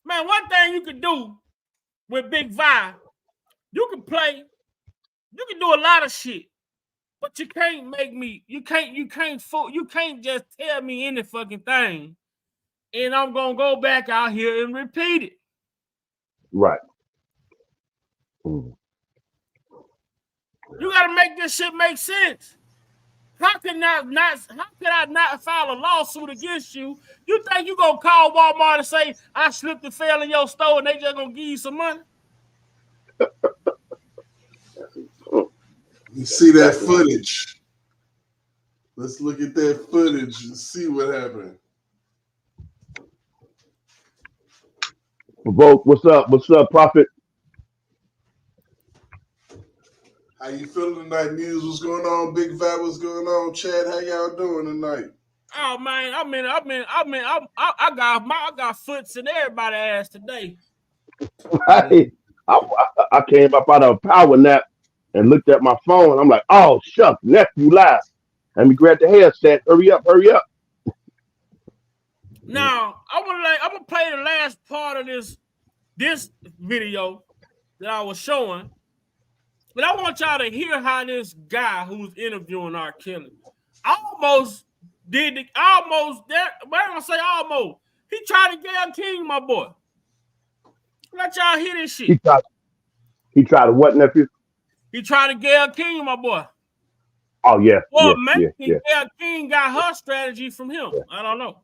Man, one thing you can do with Big Vi, you can play, you can do a lot of shit, but you can't make me, you can't just tell me any fucking thing, and I'm gonna go back out here and repeat it. Right. You gotta make this shit make sense. How can I not file a lawsuit against you? You think you gonna call Walmart and say I slipped and fell in your store and they just gonna give you some money? You see that footage. Let's look at that footage and see what happened. Vote, what's up? What's up, Prophet? How you feeling tonight, Muse? What's going on? Big Vibe, what's going on? Chad, how y'all doing tonight? Oh man, I got foots in everybody's ass today. Hey, I came up out of a power nap and looked at my phone. I'm like, oh shucks, nephew live. Let me grab the headset. Hurry up, hurry up. Now I'm gonna play the last part of this video that I was showing, but I want y'all to hear how this guy who's interviewing R.Kelly almost. I'm gonna say almost. He tried to Gayle King, my boy. Let y'all hear this shit. He tried to what, nephew? He tried to Gayle King, my boy. Oh yeah. Well, yeah, maybe Gayle King got her strategy from him. Yeah. I don't know.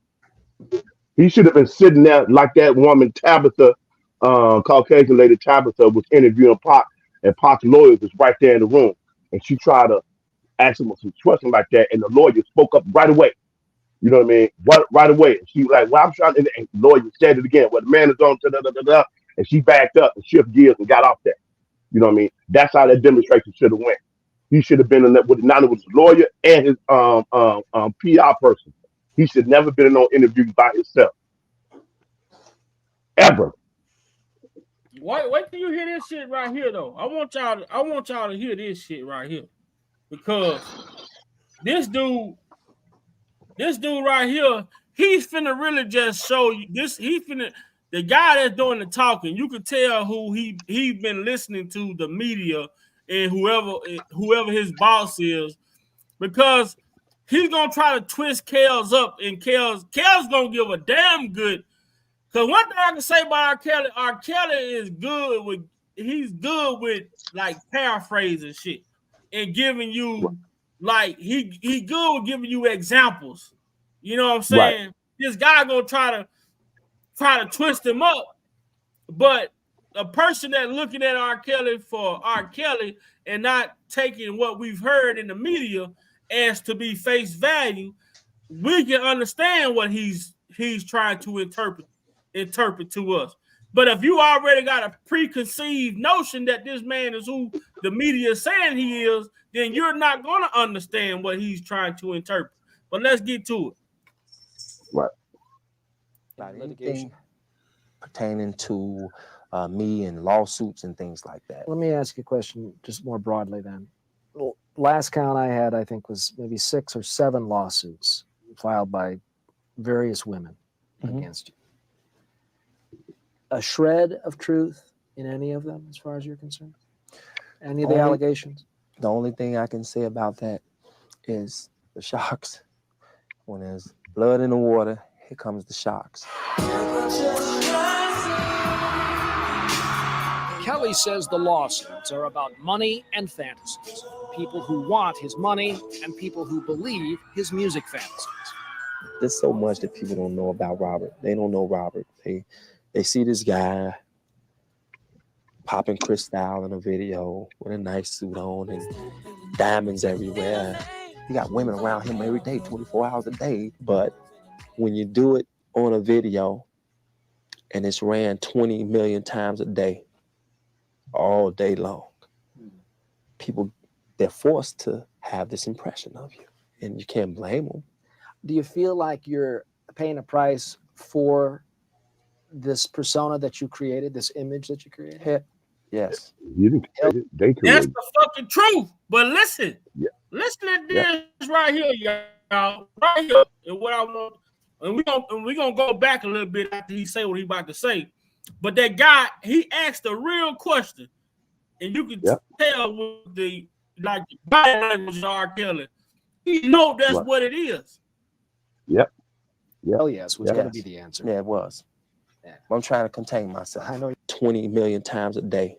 He should have been sitting there like that woman Tabitha, Caucasian lady Tabitha was interviewing Pac, and Pac's lawyer was right there in the room, and she tried to ask him some questions like that, and the lawyer spoke up right away. You know what I mean? Right away. And she was like, well, I'm trying to, and the lawyer said it again. Well, the man is on, and she backed up and shifted gears and got off that. You know what I mean? That's how that demonstration should have went. He should have been in that with not only his lawyer and his PR person. He should never been in no interview by himself. Ever. Wait till you hear this shit right here, though. I want y'all to hear this shit right here, because this dude right here, he's finna really just show you this. The guy that's doing the talking. You could tell who he's been listening to, the media and whoever his boss is, because he's gonna try to twist Kel's up, and Kel's gonna give a damn good. Because one thing I can say about R. Kelly is good with like paraphrasing shit and giving you like he good with giving you examples. You know what I'm saying? Right. This guy gonna try to twist him up, but a person that looking at R. Kelly for R. Kelly and not taking what we've heard in the media as to be face value, we can understand what he's trying to interpret to us. But if you already got a preconceived notion that this man is who the media is saying he is, then you're not going to understand what he's trying to interpret. But let's get to it. Right. About anything pertaining to me and lawsuits and things like that. Let me ask you a question just more broadly then. Last count I had, I think, was maybe 6 or 7 lawsuits filed by various women against you. A shred of truth in any of them, as far as you're concerned? Any of the allegations? The only thing I can say about that is the sharks. When there's blood in the water, here comes the sharks. Kelly says the lawsuits are about money and fantasies. People who want his money and people who believe his music fantasies. There's so much that people don't know about Robert. They don't know Robert. They see this guy popping crystal in a video with a nice suit on and diamonds everywhere. You got women around him every day, 24 hours a day. But when you do it on a video and it's ran 20 million times a day, all day long, people, they're forced to have this impression of you, and you can't blame them. Do you feel like you're paying a price for this persona that you created, this image that you created? Yes. You didn't create it. They That's created the fucking truth. But listen, Yeah. listen to this right here, y'all. Right here. And what I want, and we're gonna go back a little bit after he say what he about to say. But that guy, he asked a real question, and you can tell with the body language of R.Kelly. He know that's what it is. Yep. Oh yes, was going to be the answer. Yeah, it was. Yeah. I'm trying to contain myself. I know 20 million times a day,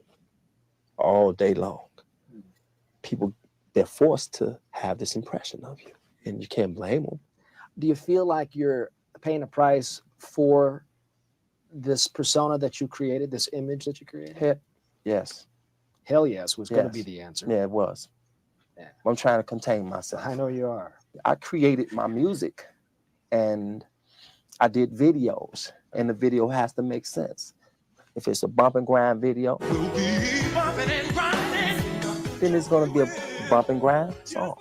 all day long. People, they're forced to have this impression of you, and you can't blame them. Do you feel like you're paying a price for this persona that you created, this image that you created? Yes. Hell yes was going to be the answer. Yeah, it was. Yeah. I'm trying to contain myself. I know you are. I created my music and I did videos, and the video has to make sense. If it's a bump and grind video, then it's going to be a bump and grind song.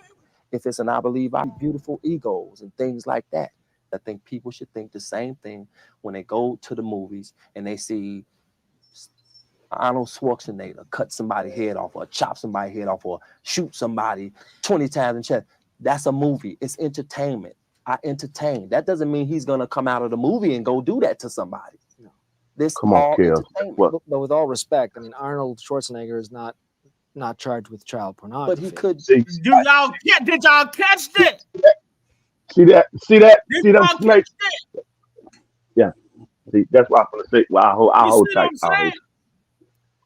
If it's an I Believe I Beautiful Egos and things like that, I think people should think the same thing when they go to the movies and they see Arnold Schwarzenegger cut somebody's head off or chop somebody's head off or shoot somebody 20 times in the chest. That's a movie. It's entertainment. I entertain. That doesn't mean he's going to come out of the movie and go do that to somebody. No. This Come on, Kel. But with all respect, I mean, Arnold Schwarzenegger is not charged with child pornography. But he could. Did y'all catch that? See that? See that Y'all snake? Yeah. See, that's what I'm gonna say. Well, I hold tight.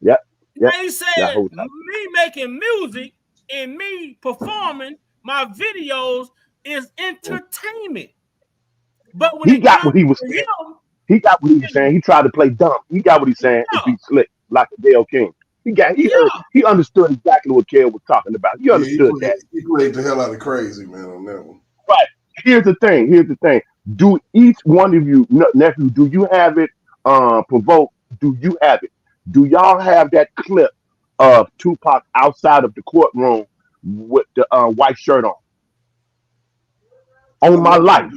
Yep. They said me making music and me performing my videos is entertainment. But when he got what he was saying. He got what he was saying. He tried to play dumb. He got what he's saying. If he's slick, like a Dale King. He understood exactly what Kel was talking about. He understood that. He played the hell out of crazy, man, on that one. Right. Here's the thing. Do each one of you, nephew, do you have it provoked? Do you have it? Do y'all have that clip of Tupac outside of the courtroom with the white shirt on? On my life.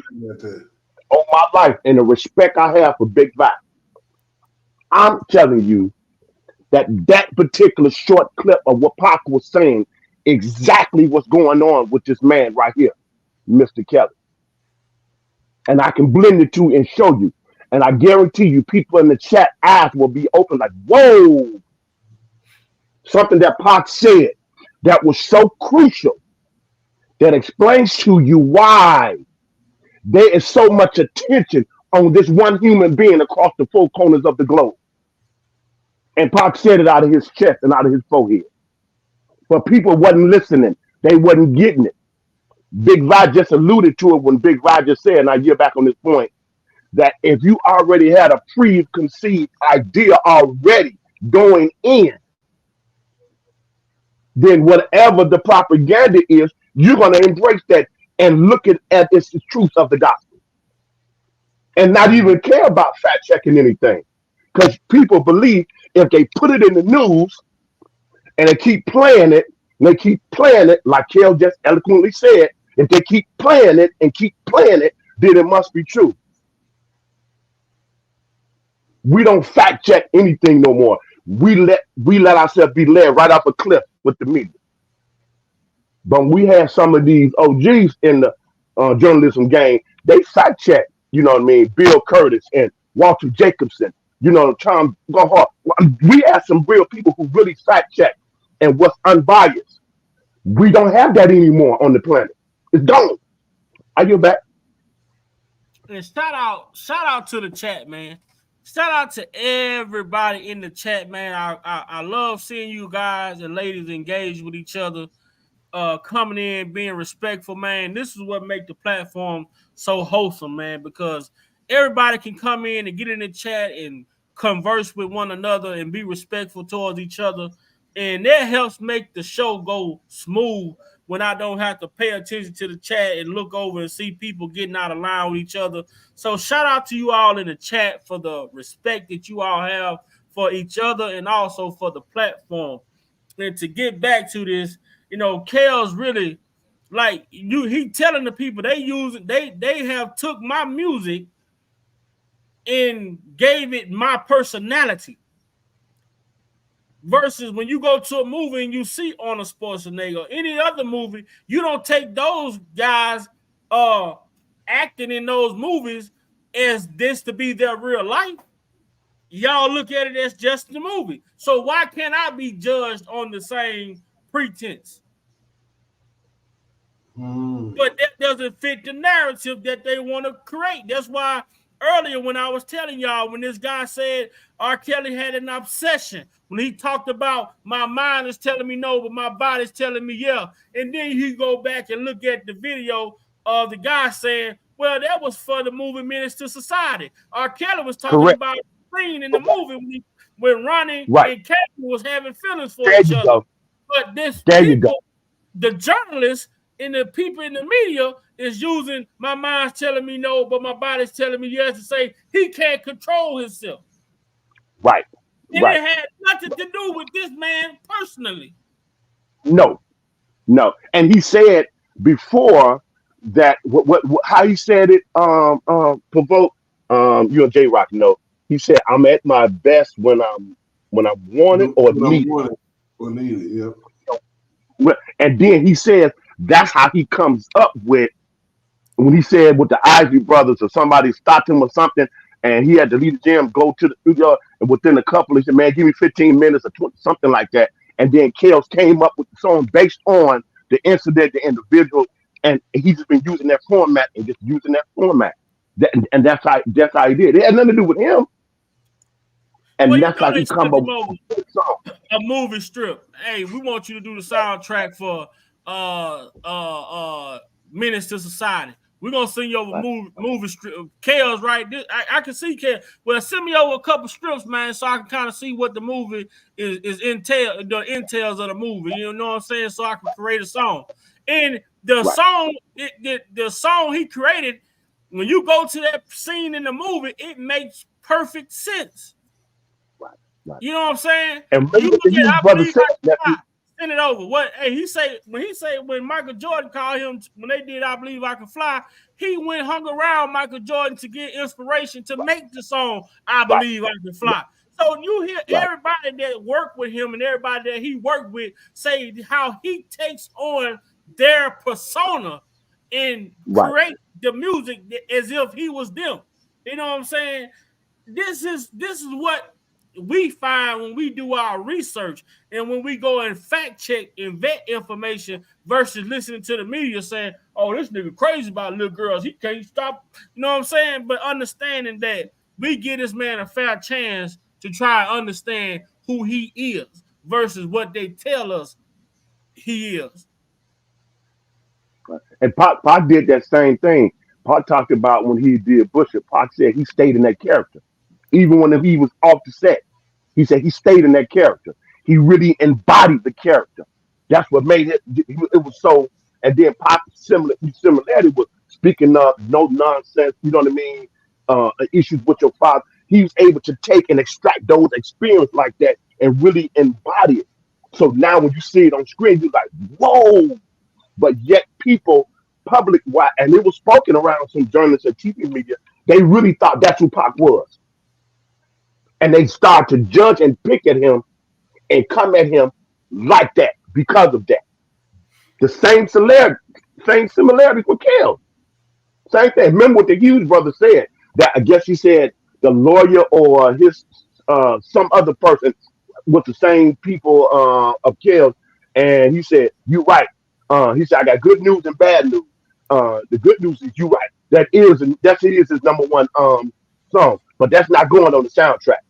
On my life, and the respect I have for Big Vac. I'm telling you that particular short clip of what Pac was saying exactly what's going on with this man right here, Mr. Kelly. And I can blend the two and show you. And I guarantee you, people in the chat eyes will be open like, whoa. Something that Pac said that was so crucial that explains to you why there is so much attention on this one human being across the four corners of the globe. And Pac said it out of his chest and out of his forehead. But people wasn't listening. They wasn't getting it. Big Vi just alluded to it when Big Vi just said, and I get back on this point, that if you already had a preconceived idea already going in, then whatever the propaganda is, you're going to embrace that and look at it's the truth of the gospel. And not even care about fact checking anything. Because people believe if they put it in the news and they keep playing it, like Kel just eloquently said, if they keep playing it, then it must be true. We don't fact check anything no more. We let ourselves be led right off a cliff with the media. But we have some of these OGs in the journalism game. They fact check, you know what I mean? Bill Curtis and Walter Jacobson, you know, Tom Gohart. We have some real people who really fact check and what's unbiased. We don't have that anymore on the planet. It's gone. Are you back? And shout out to the chat, man. Shout out to everybody in the chat, man. I love seeing you guys and ladies engage with each other, coming in, being respectful, man. This is what make the platform so wholesome, man, because everybody can come in and get in the chat and converse with one another and be respectful towards each other. And that helps make the show go smooth when I don't have to pay attention to the chat and look over and see people getting out of line with each other. So shout out to you all in the chat for the respect that you all have for each other and also for the platform. And to get back to this, Kale's really like he telling the people they have took my music and gave it my personality. Versus when you go to a movie and you see Arnold Schwarzenegger or any other movie, you don't take those guys acting in those movies as this to be their real life. Y'all look at it as just the movie. So why can't I be judged on the same pretense? But that doesn't fit the narrative that they want to create. That's why earlier when I was telling y'all, when this guy said R.Kelly had an obsession, when he talked about my mind is telling me no, but my body's telling me yeah. And then you go back and look at the video of the guy saying, well, that was for the movie Menace to Society. R.Kelly was talking Correct. about the scene in the movie when Ronnie Right. and Kathy was having feelings for There each you other. go. But this There you people, go. the journalists and the people in the media is using my mind's telling me no, but my body's telling me yes to say he can't control himself. Right. And Right. it had nothing to do with this man personally. No. And he said before that what how he said it provoke you and J Rock know. He said I'm at my best when I'm wanted or When I'm needed. wanted or needed, yeah. And then he says that's how he comes up with when he said with the Isley brothers or somebody stopped him or something and he had to leave the gym, go to the studio, and within a couple, he said, man, give me 15 minutes or 20, something like that. And then Kales came up with the song based on the incident, the individual, and he's just been using that format and just using that format. And that's how he did. It had nothing to do with him. And Well, you that's know how they he come sent up him over with the song. a movie strip. Hey, we want you to do the soundtrack for Menace to Society. We're gonna send you over movie strip. Chaos, right? I can see Chaos. Well, send me over a couple strips, man, so I can kind of see what the movie is entails of the movie. You know what I'm saying? So I can create a song. And the song, the song he created, when you go to that scene in the movie, it makes perfect sense. You know what I'm saying? And You remember look what the at Hughes I brother believe said, I can nephew. fly. Send it over. What he say when Michael Jordan called him when they did I Believe I Can Fly, he went hung around Michael Jordan to get inspiration to make the song I Believe I Can Fly. So you hear everybody that worked with him and everybody that he worked with say how he takes on their persona and create the music as if he was them. You know what I'm saying? This is what we find when we do our research and when we go and fact check and vet information versus listening to the media saying, oh, this nigga crazy about little girls. He can't stop. You know what I'm saying? But understanding that we give this man a fair chance to try and understand who he is versus what they tell us he is. And Pac did that same thing. Pac talked about when he did Busher. Pac said he stayed in that character. Even when he was off the set, he said he stayed in that character. He really embodied the character. That's what made it. It was so. And then Pac's similarity was speaking of no nonsense. You know what I mean? Issues with your father. He was able to take and extract those experiences like that and really embody it. So now when you see it on screen, you're like, whoa, but yet people, public wide, and it was spoken around some journalists and TV media, they really thought that's who Pac was. And they start to judge and pick at him and come at him like that because of that. The same similarities with Kel. Same thing. Remember what the Hughes brother said. That I guess he said the lawyer or his some other person with the same people of Kells, and he said, "You right." He said, "I got good news and bad news. The good news is you right. That is his number one song, but that's not going on the soundtrack."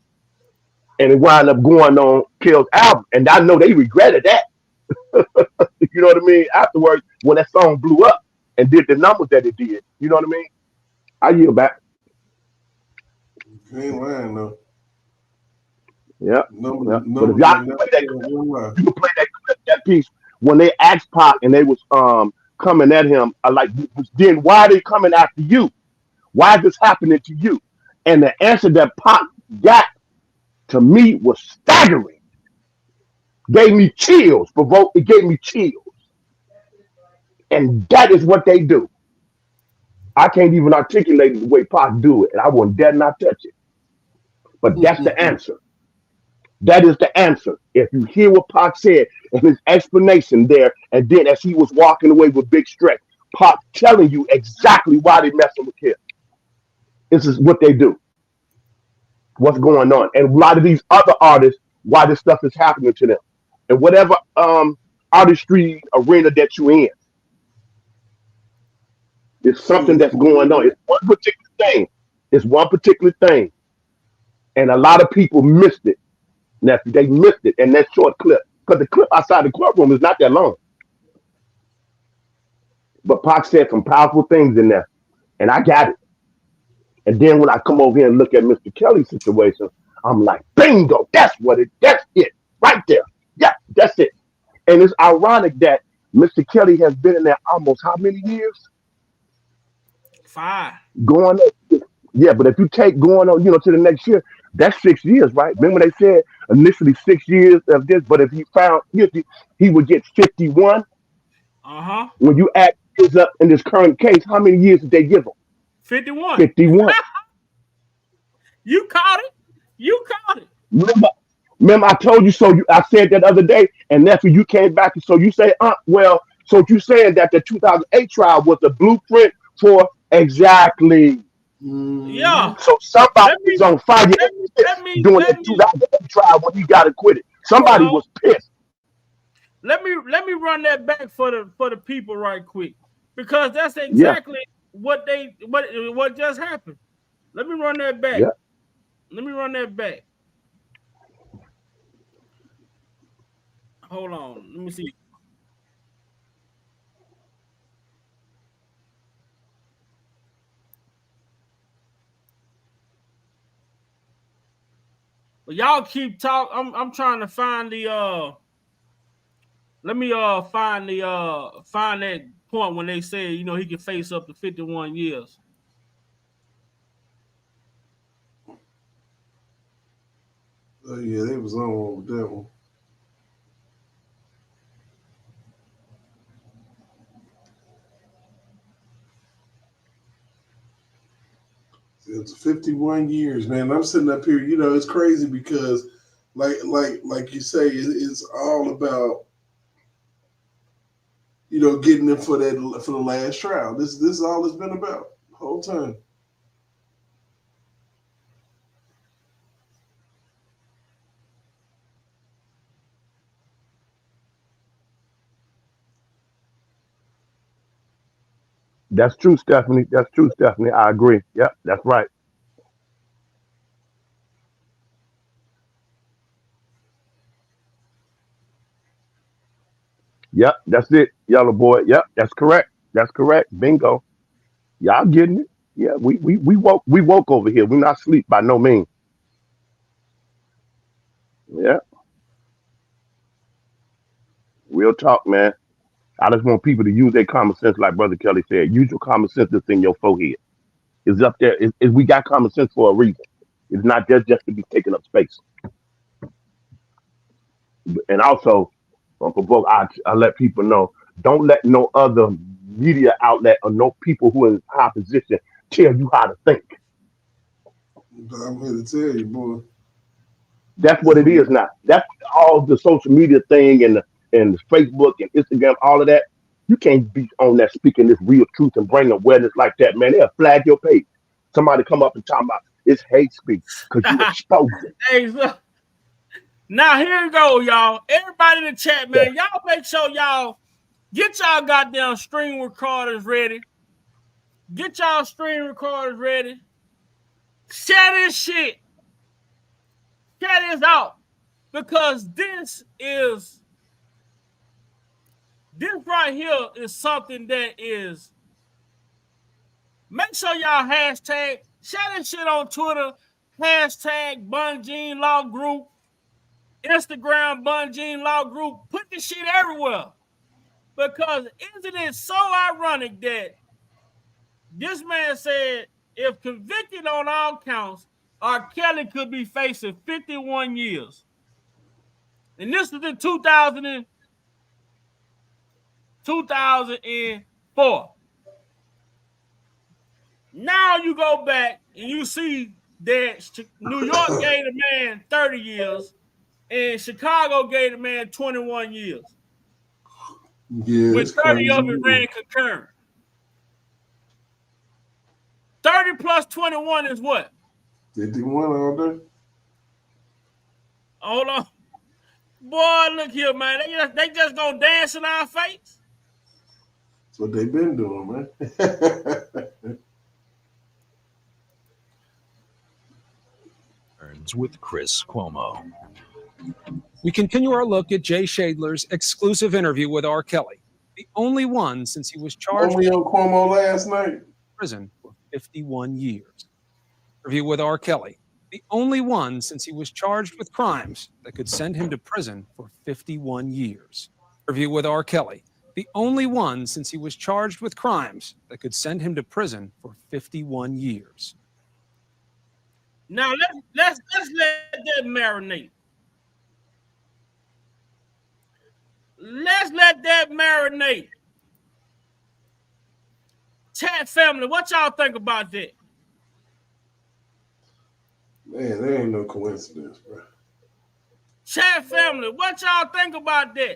And it wound up going on Kells' album, and I know they regretted that. You know what I mean? Afterwards, when that song blew up and did the numbers that it did, you know what I mean? I yield back. You ain't lying though. Yeah, Number, yeah. But if numbers y'all ain't can never play that tell clip, one lie. you can play that clip, that piece when they asked Pac and they was coming at him. I like, then why are they coming after you? Why is this happening to you? And the answer that Pac got to me was staggering. Gave me chills. Provoke. It gave me chills. And that is what they do. I can't even articulate it the way Pac do it, and I wouldn't dare not touch it. But that's the answer. That is the answer. If you hear what Pac said and his explanation there, and then as he was walking away with Big Stretch, Pac telling you exactly why they messing with him. This is what they do. What's going on, and a lot of these other artists, why this stuff is happening to them, and whatever artistry arena that you in, it's something that's going on. It's one particular thing. It's one particular thing, and a lot of people missed it. Nephew, they missed it in that short clip because the clip outside the courtroom is not that long. But Pac said some powerful things in there, and I got it. And then when I come over here and look at Mr. Kelly's situation, I'm like, bingo, that's it, right there. Yeah, that's it. And it's ironic that Mr. Kelly has been in there almost how many years? 5. Going on, yeah, but if you take going on, to the next year, that's 6 years, right? Remember they said initially 6 years of this, but if he found guilty, he would get 51. When you add years up in this current case, how many years did they give him? 51. 51. You caught it. You caught it. Remember, I told you so. I said that other day, and that's when you came back. So you say, well, so you saying that the 2008 trial was the blueprint for exactly. Yeah. So somebody was on fire doing the 2008 trial when he got acquitted. Somebody was pissed. Let me run that back for the people right quick, because that's exactly what just happened. Let me run that back. Yeah. Let me run that back. Hold on. Let me see. But y'all keep talking. I'm trying to find the let me find that point when they say, he can face up to 51 years. Oh yeah, they was on with that one. It's 51 years, man. I'm sitting up here, it's crazy because like you say, it's all about getting them for the last trial. This is all it's been about the whole time. That's true, Stephanie. That's true, Stephanie. I agree. Yep, that's right. Yep, that's it, yellow boy. Yep, that's correct. That's correct. Bingo. Y'all getting it? Yeah, we woke over here. We're not asleep by no means. Yeah, real talk, man. I just want people to use their common sense, like Brother Kelly said. Use your common sense that's in your forehead. It's up there. We got common sense for a reason. It's not just to be taking up space. And also, Uncle Book, I let people know, don't let no other media outlet or no people who are in high position tell you how to think. I'm here to tell you, boy. That's what it is now. That's all the social media thing and Facebook and Instagram, all of that. You can't be on that speaking this real truth and bring awareness like that, man. They'll flag your page. Somebody come up and talk about it's hate speech because you expose it. Hey, Now here you go, y'all. Everybody in the chat, man. Y'all make sure y'all get y'all goddamn screen recorders ready. Get y'all screen recorders ready. Share this shit. Share this out. Because this right here is something that is. Make sure y'all hashtag, share this shit on Twitter, hashtag Bun Jean Law Group, Instagram Bun Jean Law Group. Put this shit everywhere. Because isn't it so ironic that this man said if convicted on all counts, R.Kelly could be facing 51 years. And this was in 2004. Now you go back and you see that New York gave the man 30 years and Chicago gave the man 21 years. Yeah, with 30 of it ran concurrent. 30 plus 21 is what? 51 all day. Hold on. Boy, look here, man. They just gonna dance in our face? That's what they've been doing, man. With Chris Cuomo. We continue our look at Jay Shadler's exclusive interview with R. Kelly, the only one since he was charged with Cuomo last night. Prison for 51 years. Interview with R. Kelly, the only one since he was charged with crimes that could send him to prison for 51 years. Interview with R. Kelly, the only one since he was charged with crimes that could send him to prison for 51 years. Now let's let that marinate. Let's let that marinate. Chat family, what y'all think about that? Man, that ain't no coincidence, bro. Chat family, what y'all think about that?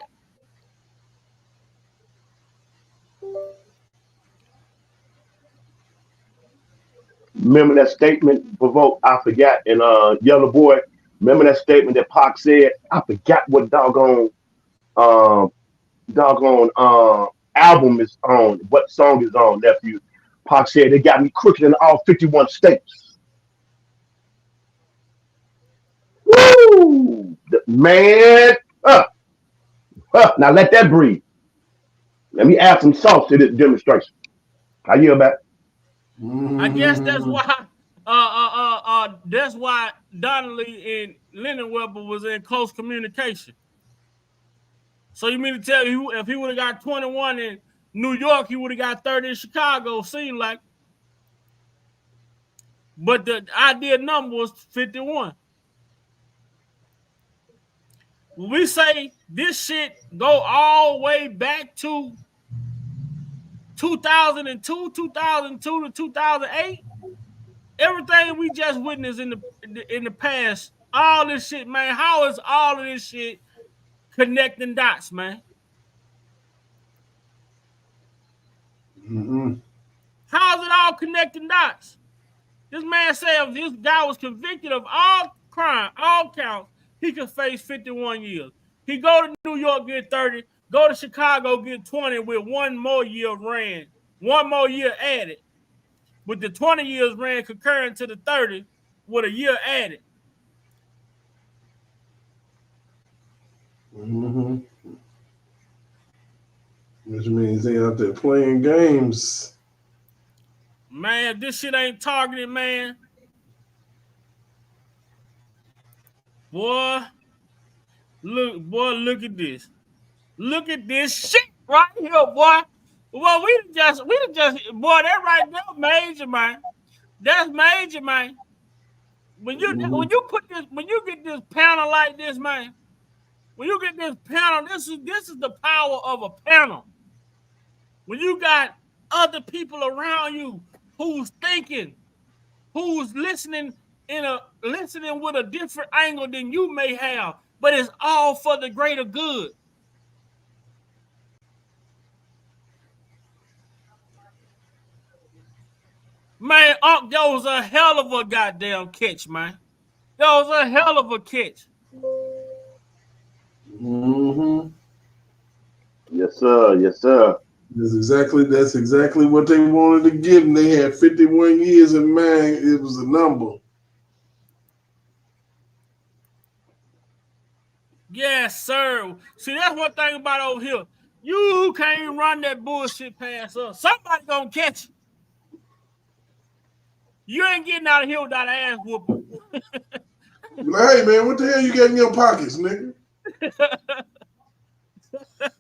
Remember that statement provoked? I forgot. And Yellow Boy, remember that statement that Pac said? I forgot what um, album is on, what song is on, nephew. Pac said they got me crooked in all 51 states. Woo! Man, now let that breathe. Let me add some sauce to this demonstration. How you about? I guess that's why that's why Donnelly and Lennon Webber was in close communication. So you mean to tell me if he would have got 21 in New York, he would have got 30 in Chicago, seemed like. But the ideal number was 51. When we say this shit go all the way back to 2002 to 2008, everything we just witnessed in the past, all this shit, man, how is all of this shit connecting dots, man? How is it all connecting dots? This man said if this guy was convicted of all crime, all counts, he could face 51 years. He go to New York, get 30, go to Chicago, get 20 with one more year ran, one more year added. With the 20 years ran concurrent to the 30 with a year added. Which means they out there playing games. Man, if this shit ain't targeted, man. Boy, look at this. Look at this shit right here, boy. Well, we just, boy, that right there, major, man. That's major, man. When you get this panel like this, man. When you get this panel, this is the power of a panel. When you got other people around you who's thinking, who's listening with a different angle than you may have, but it's all for the greater good. Man, that was a hell of a goddamn catch, man. That was a hell of a catch. Mm-hmm. Yes, sir. Yes, sir. That's exactly what they wanted to give him. They had 51 years, and man, it was a number. Yes, sir. See, that's one thing about over here. You can't even run that bullshit past us. Somebody gonna catch you. You ain't getting out of here without an ass whooping. Like, hey man, what the hell you got in your pockets, nigga?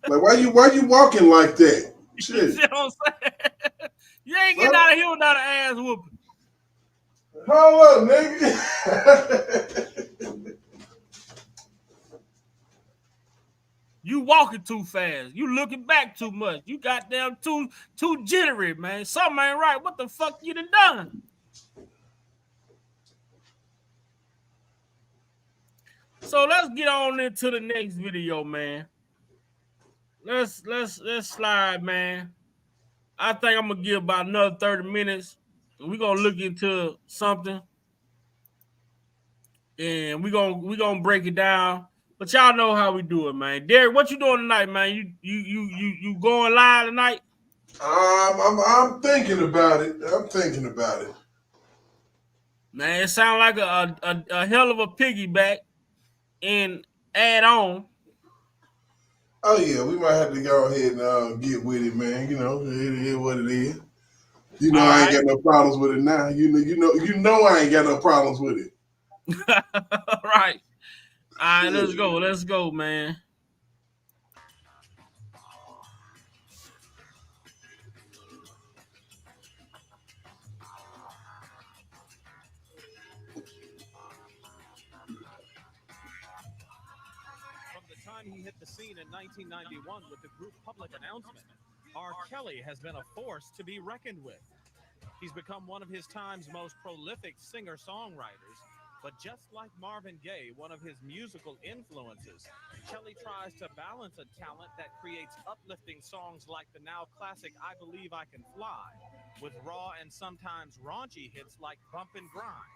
Like, why you walking like that? You Shit. see what I'm saying? You ain't getting out of here without an ass whooping. Hold up, nigga. You walking too fast. You looking back too much. You goddamn too jittery, man. Something ain't right. What the fuck you done? So let's get on into the next video, man. Let's slide, man. I think I'm gonna give about another 30 minutes. We're gonna look into something. And we're gonna break it down. But y'all know how we do it, man. Derek, what you doing tonight, man? You going live tonight? I'm thinking about it. I'm thinking about it. Man, it sounds like a hell of a piggyback and add on. Oh yeah, we might have to go ahead and get with it, man. You know, it is what it is. You know, All I ain't right. got no problems with it now. You know, I ain't got no problems with it. Right. All right, let's go. Let's go, man. From the time he hit the scene in 1991 with the group Public Announcement, R.Kelly has been a force to be reckoned with. He's become one of his time's most prolific singer-songwriters, but just like Marvin Gaye, one of his musical influences, Kelly tries to balance a talent that creates uplifting songs like the now classic I Believe I Can Fly, with raw and sometimes raunchy hits like Bump and Grind.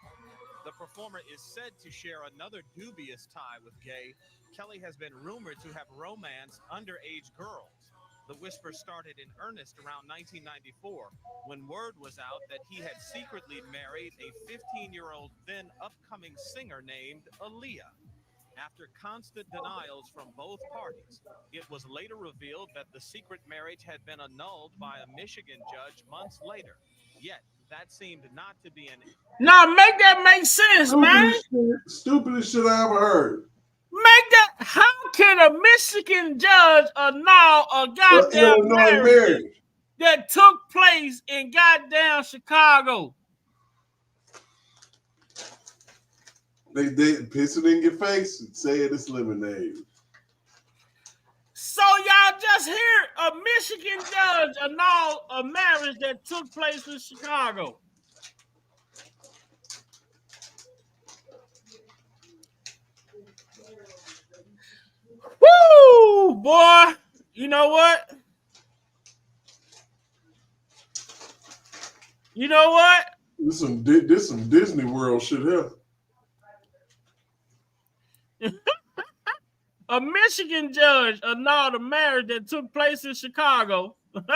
The performer is said to share another dubious tie with Gaye. Kelly has been rumored to have romanced underage girls. The whisper started in earnest around 1994 when word was out that he had secretly married a 15-year-old then upcoming singer named Aaliyah. After constant denials from both parties, it was later revealed that the secret marriage had been annulled by a Michigan judge months later. Yet, that seemed not to be an... Now make that make sense, man. Stupidest shit I ever heard. Make that. How can a Michigan judge annul a goddamn marriage that took place in goddamn Chicago? They piss it in your face and say it's lemonade. So y'all just hear a Michigan judge annul a marriage that took place in Chicago. Woo, boy! You know what? You know what? This some Disney World shit here. A Michigan judge annulled a marriage that took place in Chicago. Bad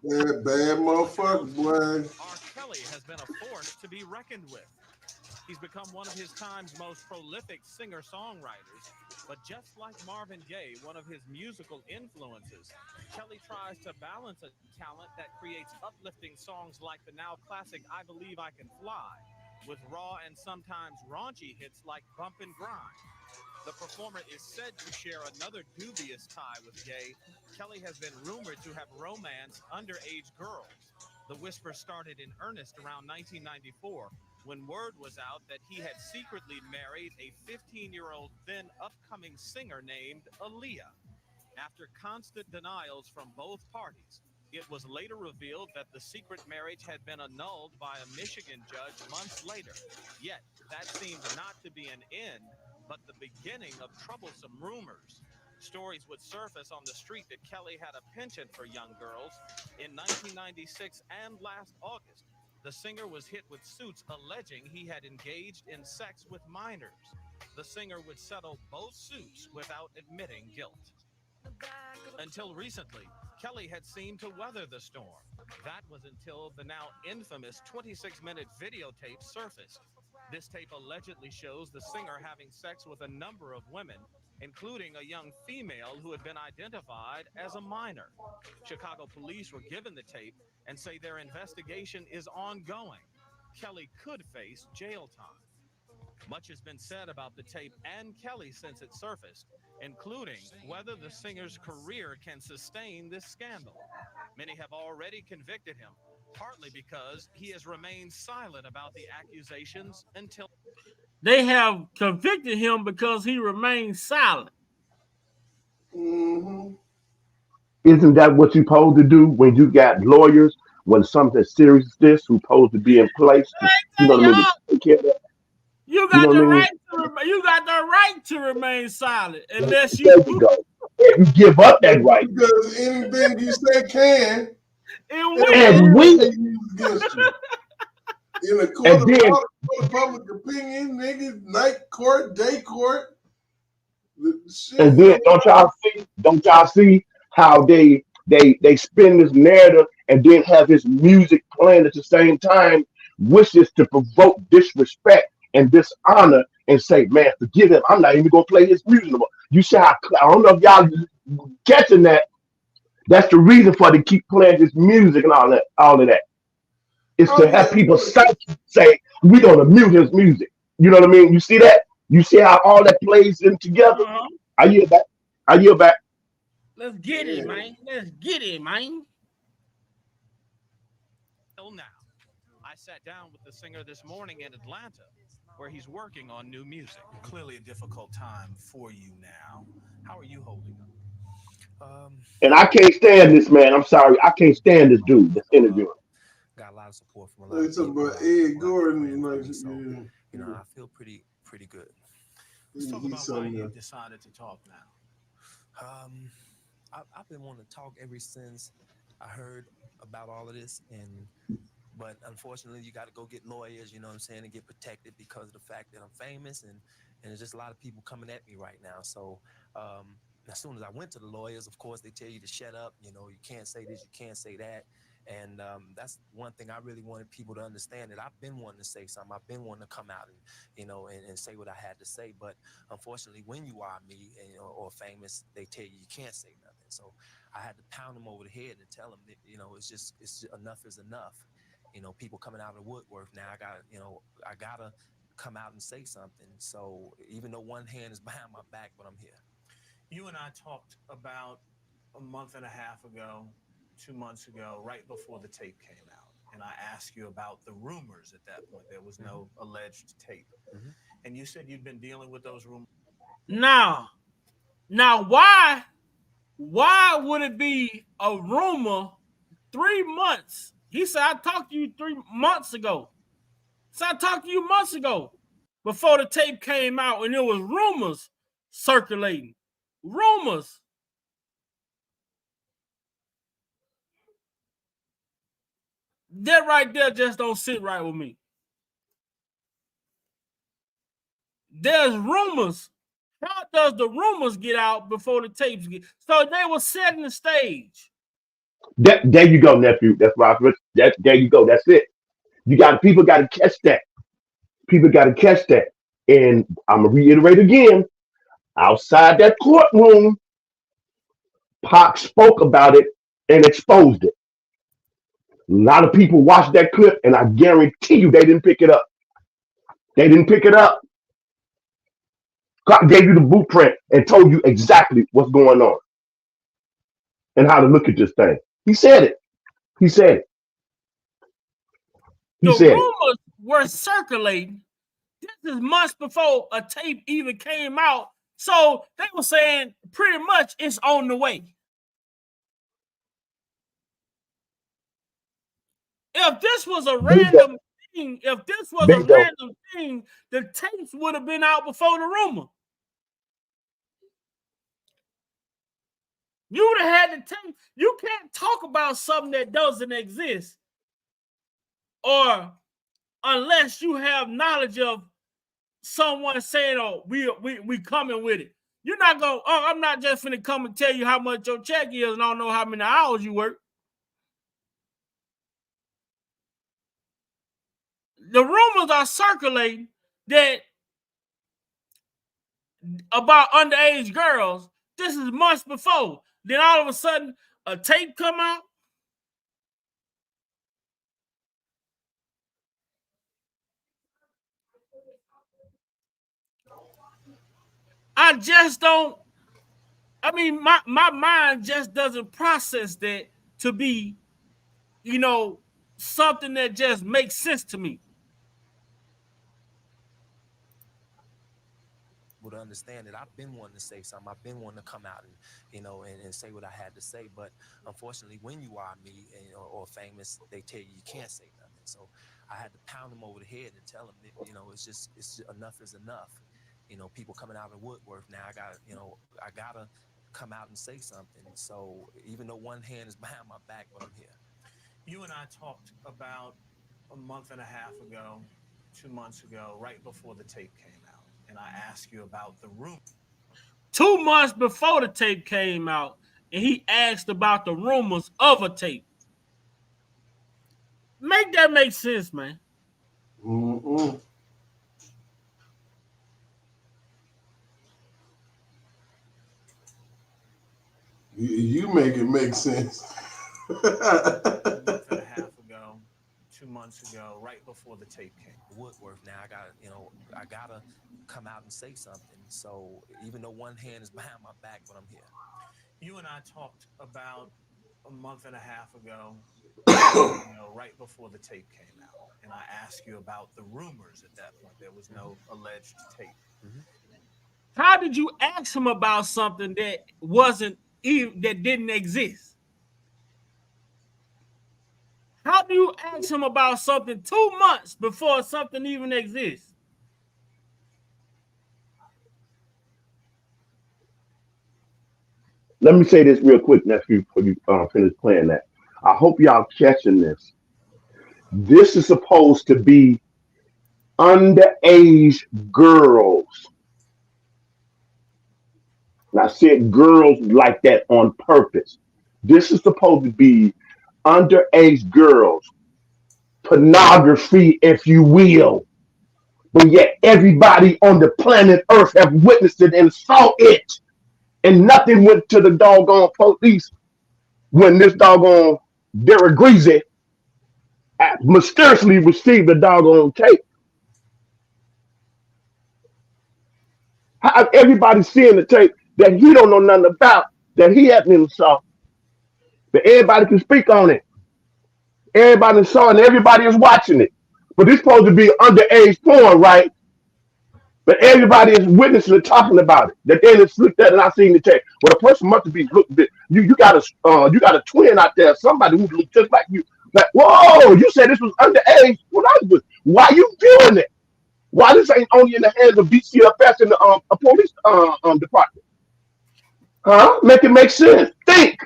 motherfucker, boy. R.Kelly has been a force to be reckoned with. He's become one of his time's most prolific singer-songwriters, but just like Marvin Gaye, one of his musical influences, Kelly tries to balance a talent that creates uplifting songs like the now classic I Believe I Can Fly, with raw and sometimes raunchy hits like Bump and Grind. The performer is said to share another dubious tie with Gaye. Kelly has been rumored to have romanced underage girls. The whisper started in earnest around 1994 when word was out that he had secretly married a 15-year-old then upcoming singer named Aaliyah. After constant denials from both parties, it was later revealed that the secret marriage had been annulled by a Michigan judge months later. Yet, that seemed not to be an end, but the beginning of troublesome rumors. Stories would surface on the street that Kelly had a penchant for young girls. In 1996 and last August, The singer was hit with suits alleging he had engaged in sex with minors. The singer would settle both suits without admitting guilt. Until recently, Kelly had seemed to weather the storm. That was until the now infamous 26-minute videotape surfaced. This tape allegedly shows the singer having sex with a number of women, including a young female who had been identified as a minor. Chicago police were given the tape and say their investigation is ongoing. Kelly could face jail time. Much has been said about the tape and Kelly since it surfaced, including whether the singer's career can sustain this scandal. Many have already convicted him, partly because he has remained silent about the accusations until... They have convicted him because he remains silent. Mm-hmm. Isn't that what you're supposed to do when you got lawyers, when something as serious as this, who's supposed to be in place to, you know what I mean, to take care of that? You You got know the what I mean? right to remain silent unless There you you go. If you give up that right Because anything you say can and and win. win, be used against you. In a court and of then law, court of public opinion, nigga, night court, day court, the shit, and you then know. don't y'all see how they spin this narrative and then have his music playing at the same time, wishes to provoke disrespect and dishonor and say, man, forgive him. I'm not even gonna play his music no more. You see how I don't know if y'all catching that. That's the reason for they keep playing his music and all of that. Is Oh to yeah, have people say, we're gonna mute his music. You know what I mean? You see that? You see how all that plays in together? Uh-huh. I yield back. I yield back. Let's get it, man. Let's get it, man. Till now. I sat down with the singer this morning in Atlanta, where he's working on new music. Clearly a difficult time for you now. How are you holding up? And I can't stand this man. I'm sorry. I can't stand this dude that's interviewing. Got a lot of support from a lot they of talking people. about Ed Gordon, like, So, yeah, you know, I feel pretty good. Let's talk about why you decided to talk now. I've been wanting to talk ever since I heard about all of this, but unfortunately, you got to go get lawyers, you know what I'm saying, and get protected because of the fact that I'm famous, and there's just a lot of people coming at me right now. So as soon as I went to the lawyers, of course, they tell you to shut up. You know, you can't say this, you can't say that. And that's one thing I really wanted people to understand, that I've been wanting to say something. I've been wanting to come out and, you know, and say what I had to say. But unfortunately, when you are me or famous, they tell you can't say nothing. So I had to pound them over the head and tell them that, you know, it's just enough is enough. You know, people coming out of the woodwork now. I gotta come out and say something. So even though one hand is behind my back, but I'm here. You and I talked about a month and a half ago, 2 months ago, right before the tape came out. And I asked you about the rumors at that point. There was no alleged tape. And you said you'd been dealing with those rumors. Now, why would it be a rumor 3 months? He said, I talked to you 3 months ago. So I talked to you months ago before the tape came out, and there was rumors circulating. Rumors. That right there just don't sit right with me. There's rumors. How does the rumors get out before the tapes get? So they were setting the stage. There you go, nephew. That's right. There you go. That's it. People got to catch that. People got to catch that. And I'm gonna reiterate again. Outside that courtroom, Pac spoke about it and exposed it. A lot of people watched that clip, and I guarantee you they didn't pick it up. They didn't pick it up. God gave you the blueprint and told you exactly what's going on and how to look at this thing. He said it. He said it. He The said it. rumors were circulating. This is months before a tape even came out. So they were saying pretty much it's on the way. If this was a random thing, the tapes would have been out before the rumor. You would have had the tape. You can't talk about something that doesn't exist or unless you have knowledge of someone saying, "Oh, we coming with it." You're not going, "Oh, I'm not just finna come and tell you how much your check is and I don't know how many hours you work." The rumors are circulating that about underage girls. This is months before. Then all of a sudden, a tape come out. I just don't. I mean, my mind just doesn't process that to be, something that just makes sense to me. To understand that I've been wanting to say something. I've been wanting to come out and say what I had to say. But unfortunately, when you are me or famous, they tell you can't say nothing. So I had to pound them over the head and tell them that, it's enough is enough. People coming out of the woodwork now. I gotta come out and say something. So even though one hand is behind my back, but I'm here. You and I talked about a month and a half ago, 2 months ago, right before the tape came out. And I asked you about the room. 2 months before the tape came out, and he asked about the rumors of a tape. Make that make sense, man. Mm-mm. You make it make sense. A month and a half ago, 2 months ago, right before the tape came. Woodworth now. I gotta come out and say something. So even though one hand is behind my back, but I'm here. You and I talked about a month and a half ago, right before the tape came out. And I asked you about the rumors at that point. There was no alleged tape. Mm-hmm. How did you ask him about something that that didn't exist? How do you ask him about something 2 months before something even exists? Let me say this real quick, nephew, before you finish playing that. I hope y'all catching this. This is supposed to be underage girls. And I said girls like that on purpose. This is supposed to be underage girls, pornography, if you will. But yet everybody on the planet Earth have witnessed it and saw it. And nothing went to the doggone police when this doggone Derek Greasy mysteriously received the doggone tape. How everybody seeing the tape that he don't know nothing about, that he hasn't even saw, that everybody can speak on it. Everybody saw it and everybody is watching it. But it's supposed to be underage porn, right? But everybody is witnessing and talking about it. That they just looked at it and I seen the tape. Well, the person must be looking. You got a twin out there, somebody who looks just like you. Like, whoa, you said this was underage. Why you doing it? Why this ain't only in the hands of DCFS and the police department? Huh? Make it make sense. Think.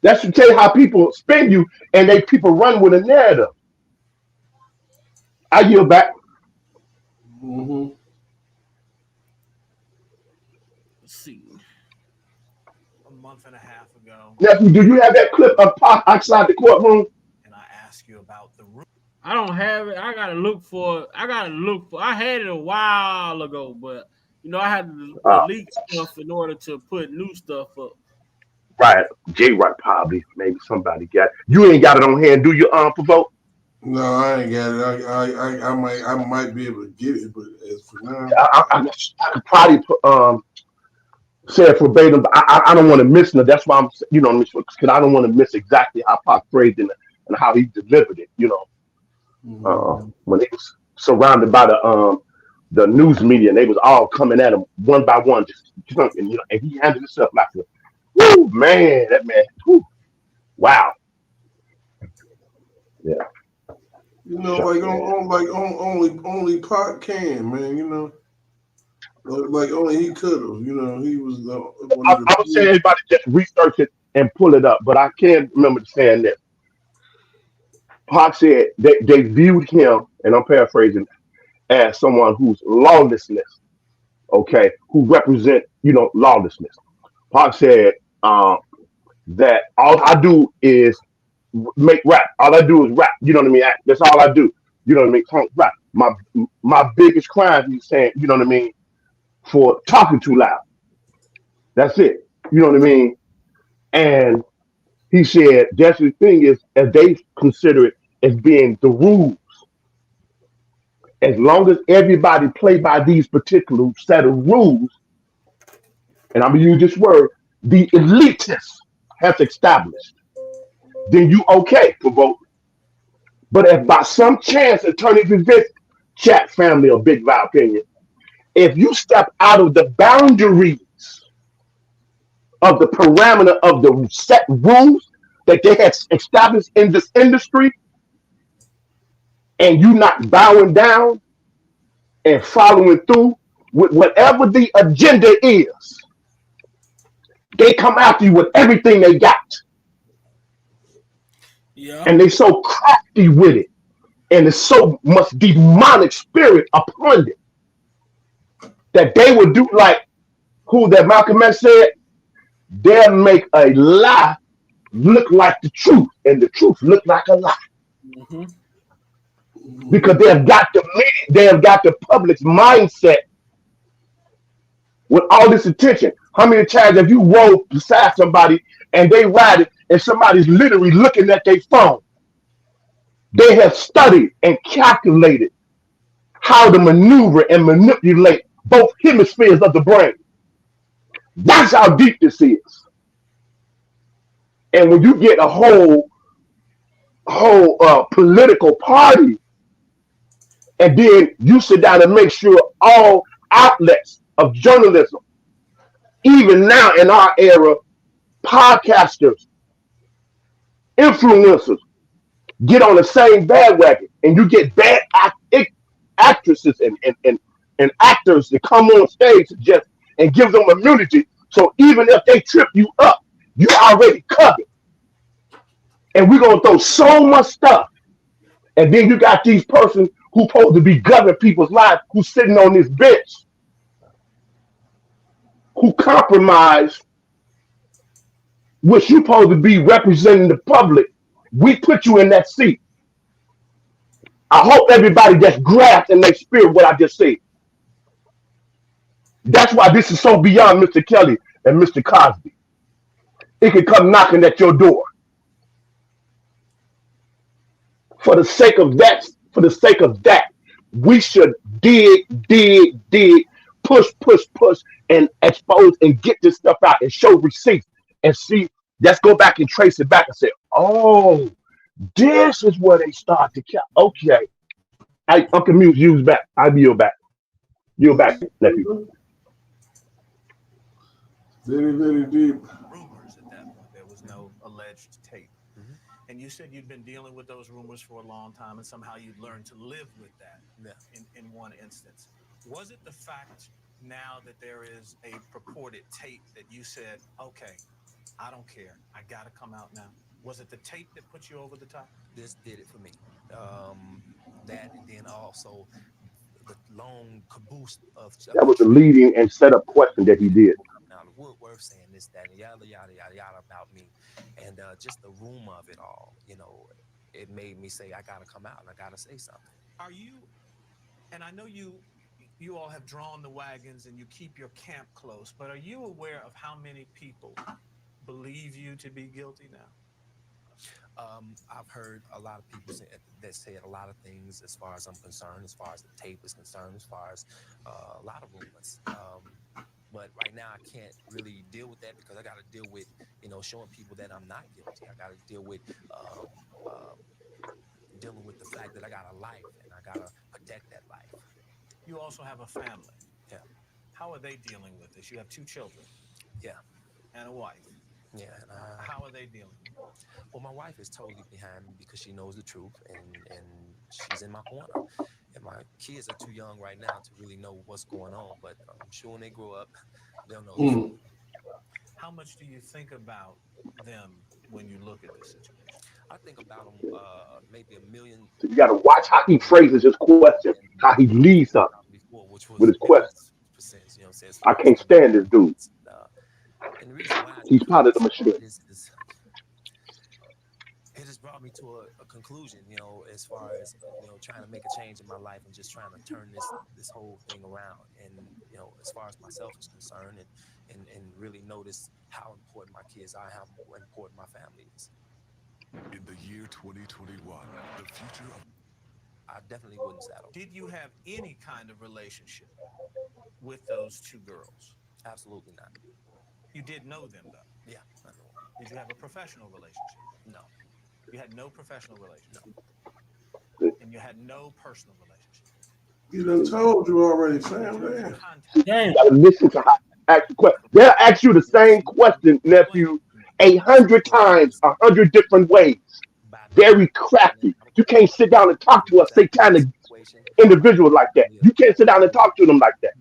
That should tell you how people spin you and people run with a narrative. I yield back. Mm-hmm. Let's see. A month and a half ago. Nephew, do you have that clip of Pac outside the courtroom? And I asked you about the room. I don't have it. I gotta look for it. I had it a while ago, but I had to delete stuff in order to put new stuff up. Right. J-Rock probably. Maybe somebody got it. You ain't got it on hand, do you, Provoke? No, I ain't got it. I might be able to get it, but as for now, I could probably say it verbatim, but I don't want to miss it. That's why I'm, because I don't want to miss exactly how Pac phrased it and how he delivered it. When he was surrounded by the news media and they was all coming at him one by one, just and he handled himself like a, whoo, man, that man, whoo, wow, yeah. Only Pac can, man. Like only he could have. He was I would say everybody just research it and pull it up, but I can't remember saying this. Pac said they viewed him, and I'm paraphrasing, as someone who's lawlessness, okay, who represent, lawlessness. Pac said that all I do is make rap. All I do is rap. You know what I mean? That's all I do. You know what I mean? Rap. My biggest crime, he's saying, you know what I mean, for talking too loud. That's it. You know what I mean? And he said that's the thing is, as they consider it as being the rules, as long as everybody play by these particular set of rules, and I'm gonna use this word, the elitists has established, then you okay for voting. But if by some chance, attorneys event, chat family or big vow opinion, if you step out of the boundaries of the parameter of the set rules that they have established in this industry, and you not bowing down and following through with whatever the agenda is, they come after you with everything they got. Yeah. And they so crafty with it. And it's so much demonic spirit upon it that they would do like who that Malcolm X said, they'll make a lie look like the truth and the truth look like a lie. Mm-hmm. Because they have got the media, they have got the public's mindset with all this attention. How many times have you rolled beside somebody and they ride it and somebody's literally looking at their phone? They have studied and calculated how to maneuver and manipulate both hemispheres of the brain. That's how deep this is. And when you get a whole political party, and then you sit down and make sure all outlets of journalism, even now in our era, podcasters, influencers, get on the same bandwagon, and you get bad actresses and actors that come on stage just and give them immunity. So even if they trip you up, you already covered. And we're gonna throw so much stuff. And then you got these persons who supposed to be governing people's lives who's sitting on this bench who compromise, which you supposed to be representing the public. We put you in that seat. I hope everybody just grasps in their spirit what I just said. That's why this is so beyond Mr. Kelly and Mr. Cosby. It can come knocking at your door. For the sake of that, we should dig, push, and expose and get this stuff out and show receipts and see. Let's go back and trace it back and say, oh, this is where they start to kill. Okay. Uncle Muse, use back. I'll be your back. You're back, nephew. Very, very deep. Rumors at that point. There was no alleged tape. Mm-hmm. And you said you'd been dealing with those rumors for a long time, and somehow you'd learned to live with that in one instance. Was it the fact now that there is a purported tape that you said, okay, I don't care, I got to come out now? Was it the tape that put you over the top? This did it for me. That, and then also the long caboose of That was the leading and setup question that he did. Now, the Woodworth saying this, that, and yada, yada, yada, yada about me. And just the rumor of it all, it made me say, I got to come out and I got to say something. Are you, and I know you all have drawn the wagons and you keep your camp close, but are you aware of how many people believe you to be guilty now? I've heard a lot of people that said a lot of things as far as I'm concerned, as far as the tape is concerned, as far as a lot of rumors. But right now I can't really deal with that because I got to deal with, showing people that I'm not guilty. I got to deal with dealing with the fact that I got a life and I got to protect that life. You also have a family. Yeah. How are they dealing with this? You have 2 children. Yeah. And a wife. Yeah. How are they dealing? Well, my wife is totally behind me because she knows the truth and she's in my corner. And my kids are too young right now to really know what's going on, but I'm sure when they grow up, they'll know the truth. How much do you think about them when you look at this situation? I think about them maybe a million. So you got to watch how he phrases his question, how he leads up Before, which with was his question. 50%, you know, what I'm saying, as I far as can't stand this dude. and the reason why is He's part of the because machine. this is it just brought me to a conclusion, you know, as far as trying to make a change in my life and just trying to turn this whole thing around. And as far as myself is concerned, and really notice how important my kids are, how important my family is. In the year 2021, the future of I definitely wouldn't settle. Did you have any kind of relationship with those two girls? Absolutely not. You did know them, though? Yeah, I know them. Did you have a professional relationship? No. You had no professional relationship? No. And you had no personal relationship? You done told you already, fam. Damn. You got to listen to how they ask the question. They'll ask you the same question, nephew, 100 times, 100 different ways. Very crafty. You can't sit down and talk to a satanic individual like that. You can't sit down and talk to them like that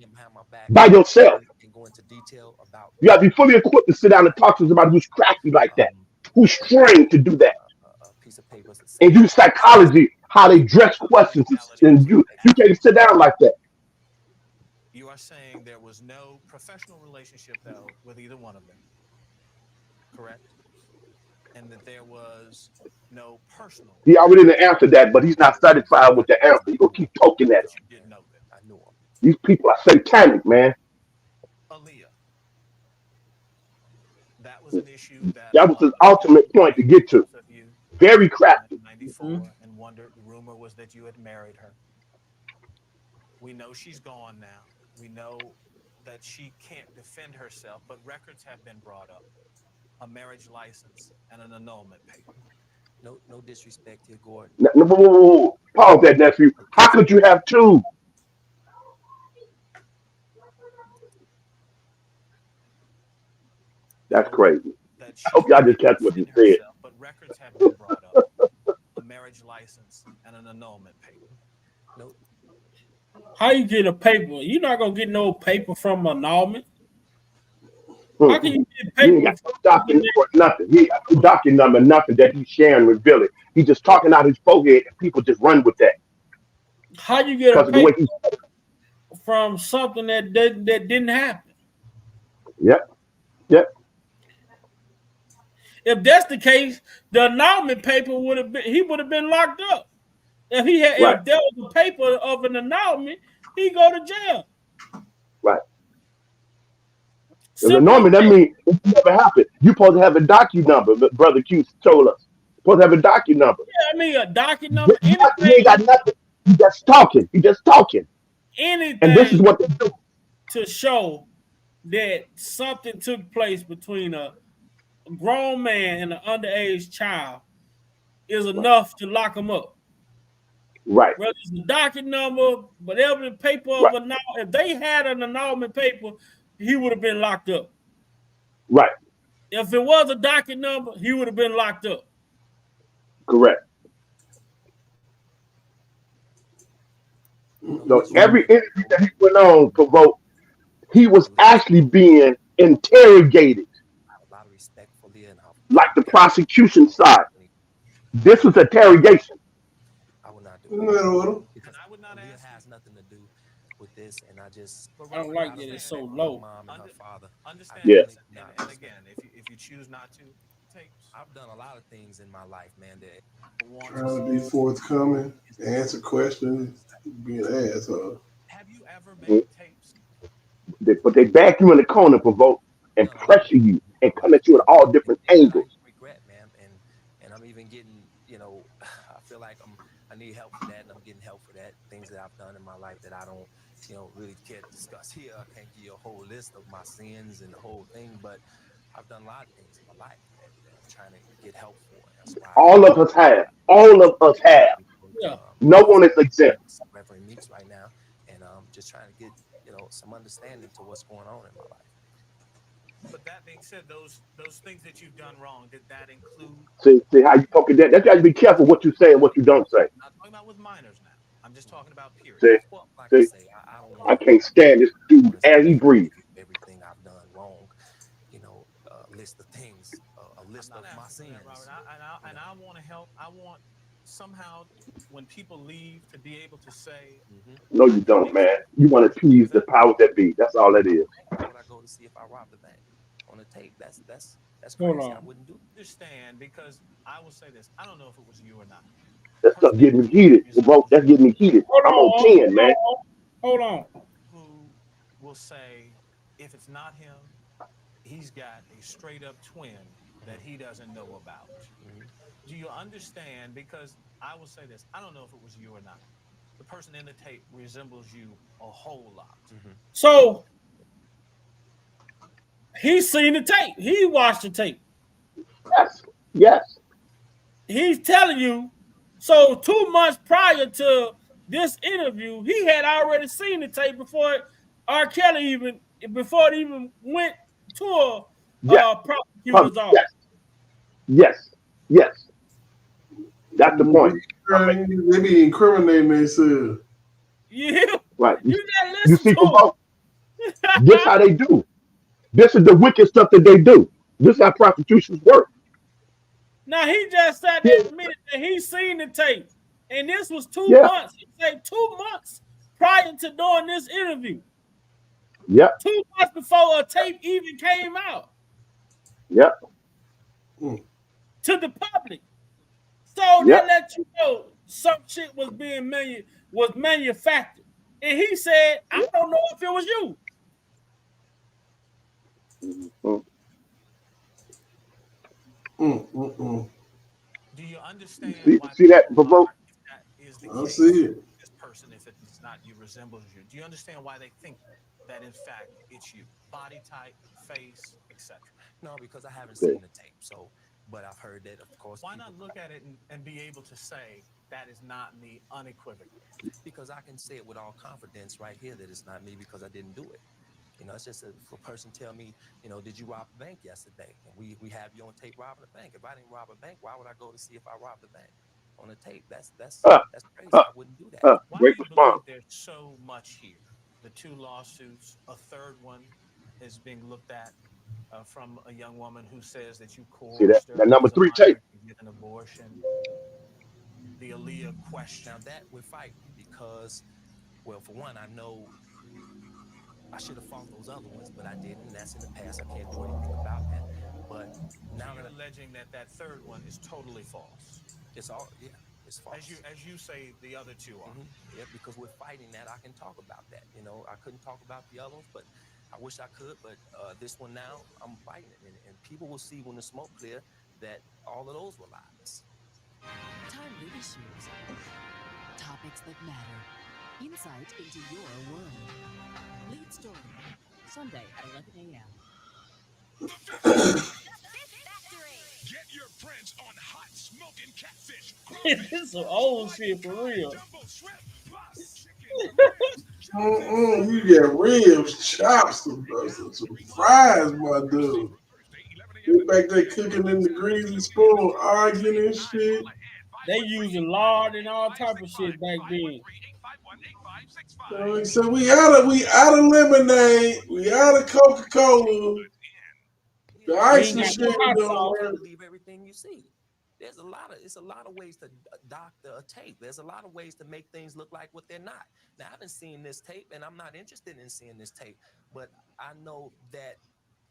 by yourself. And go into detail about You got to be fully equipped to sit down and talk to somebody who's crafty like that, who's trained to do that. a piece of paper. And use psychology, how they dress questions. And you can't sit down like that. You are saying there was no professional relationship, though, with either one of them, correct? And that there was no personal. He already didn't answer that, but he's not satisfied with the answer. He's going to keep poking at it. You did know them. I knew them. These people are satanic, man. Aaliyah. That was an issue That was his ultimate point to get to. Very crafty. 94, and wondered, the rumor was that you had married her. We know she's gone now. We know that she can't defend herself, but records have been brought up. A marriage license and an annulment paper. No disrespect here, Gordon. Whoa. Pause that, nephew. How could you have two? That's crazy. I hope y'all just catch what you said. But records have been brought up. A marriage license and an annulment paper. No. How you get a paper? You're not gonna get no paper from annulment. How can you get paper? He ain't got no document or nothing. He ain't got no document number, nothing that he's sharing with Billy. He's just talking out his forehead, and people just run with that. How you get a the way paper from something that didn't happen? Yep. If that's the case, the annulment paper would have been locked up. If he had, Right. if there was a paper of an annulment, he go to jail. Right. The annulment, that means it never happened. You supposed to have a docu number, Brother Q told us. Supposed to have a docu number. Yeah, I mean a docket number. He ain't got nothing. He just talking. Anything. And this is what they do. To show that something took place between a grown man and an underage child is enough to lock him up. Right. Whether it's the docket number, whatever the paper of annulment, if they had an annulment paper, he would have been locked up. Right. If it was a docket number, he would have been locked up. Correct. So every interview that he went on, Provoke, he was actually being interrogated. A lot of respect for Leah and her. Like the prosecution side. This was interrogation. I would not do it. Because I would not Leah has nothing to do with this, and I don't like that it's so low. Mom and her father. Understand? Yes. And again, if you choose not to, I've done a lot of things in my life, man. That Trying to be forthcoming, answer questions, be an asshole. Have you ever made tapes? But they back you in the corner, Provoke, and pressure you and come at you at all different angles. Regret, man, and I'm even getting, I feel like I need help for that, and I'm getting help for that. Things that I've done in my life that I don't, really care to discuss here. I can't give you a whole list of my sins and the whole thing, but I've done a lot of things in my life that I'm trying to get help for. That's why All of us have. Yeah. No one is exempt. Reverend Meeks right now, and just trying to get some understanding to what's going on in my life. But that being said, those things that you've done wrong, did that include? See how you poking that? That's why you be careful what you say and what you don't say. I'm not talking about with minors now. I'm just talking about period. See, I can't stand this dude as he breathes. Everything I've done wrong, of my sins. Robert, and I want to help. I want somehow when people leave to be able to say, No, you don't, man. You want to appease the powers that be. That's all that is. Why would I go to see if I robbed the bank on a tape? That's Hold crazy. on. I wouldn't do. Understand, because I will say this. I don't know if it was you or not. That stuff getting me heated, bro. That's getting me heated. Hold I'm on on. 10, man. Hold on. Who will say, if it's not him, he's got a straight up twin that he doesn't know about. Do you understand? Because I will say this. I don't know if it was you or not. The person in the tape resembles you a whole lot. So he's seen the tape. He watched the tape. Yes. Yes. He's telling you. So 2 months prior to this interview, he had already seen the tape before R.Kelly before it even went to a Yes. prosecutor's office. Yes. Yes. That's the point. They be incriminating themselves. You, Right. you gotta You listen see, to bro, this how they do. This is the wicked stuff that they do. This is how prostitutions work. Now he just sat there and admitted that he seen the tape, and this was 2 Yeah. months. He said 2 months prior to doing this interview. Yep. 2 months before a tape even came out Yep. to the public. So Yep. that let you know some shit was being manufactured. And he said, I don't know if it was you. Do you understand why See that, bro? that is the I case? see it. This person, if it's not you, resembles you. Do you understand why they think that in fact it's you? Body type, face, etc. No, because I haven't seen the tape. So, but I've heard that, of course. Why not look at it and be able to say that is not me unequivocally? Because I can say it with all confidence right here that it's not me because I didn't do it. You know, it's just if a person tell me, you know, did you rob a bank yesterday? And we have you on tape robbing a bank. If I didn't rob a bank, why would I go to see if I robbed a bank on a tape? That's crazy. I wouldn't do that. Why do you believe there's so much here? The 2 lawsuits, a third one is being looked at from a young woman who says that you See that? coerced her That number as a 3 minor tape. to get an abortion. The Aaliyah question. Now that we're fighting because, well, for one, I know I should have fought those other ones, but I didn't. That's in the past. I can't do anything about that. But now you're alleging that third one is totally false. It's all, yeah, it's false. As you say, the other 2 are. Yeah, because we're fighting that. I can talk about that. You know, I couldn't talk about the other ones, but I wish I could. But this one now, I'm fighting it, and people will see when the smoke clear that all of those were lies. Time Movie Shoes. Topics that matter. Insight into your world. Lead story. Sunday at 11 a.m. Get your friends on hot smoking catfish. This is some old shit for real. You get ribs, chops, some fries, my dude. Get back there cooking in the greasy spoon, arguing and shit. They using lard and all type of shit back then. So we out of lemonade, we out of Coca-Cola. The ice machine don't work. Believe everything you see. It's a lot of ways to doctor a tape. There's a lot of ways to make things look like what they're not. Now, I haven't seen this tape, and I'm not interested in seeing this tape. But I know that,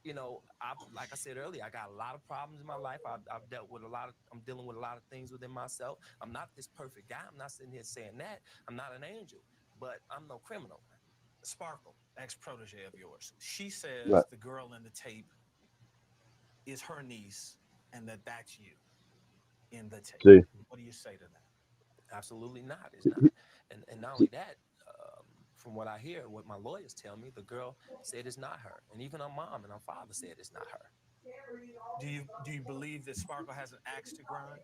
you know, like I said earlier, I got a lot of problems in my life. I'm dealing with a lot of things within myself. I'm not this perfect guy. I'm not sitting here saying that. I'm not an angel, but I'm no criminal. Sparkle, ex-protege of yours, she says the girl in the tape is her niece, and that's you in the tape. See. What do you say to that? Absolutely not. It's not. And not only that, from what I hear, what my lawyers tell me, the girl said it's not her, and even her mom and her father said it's not her. Do you believe that Sparkle has an axe to grind?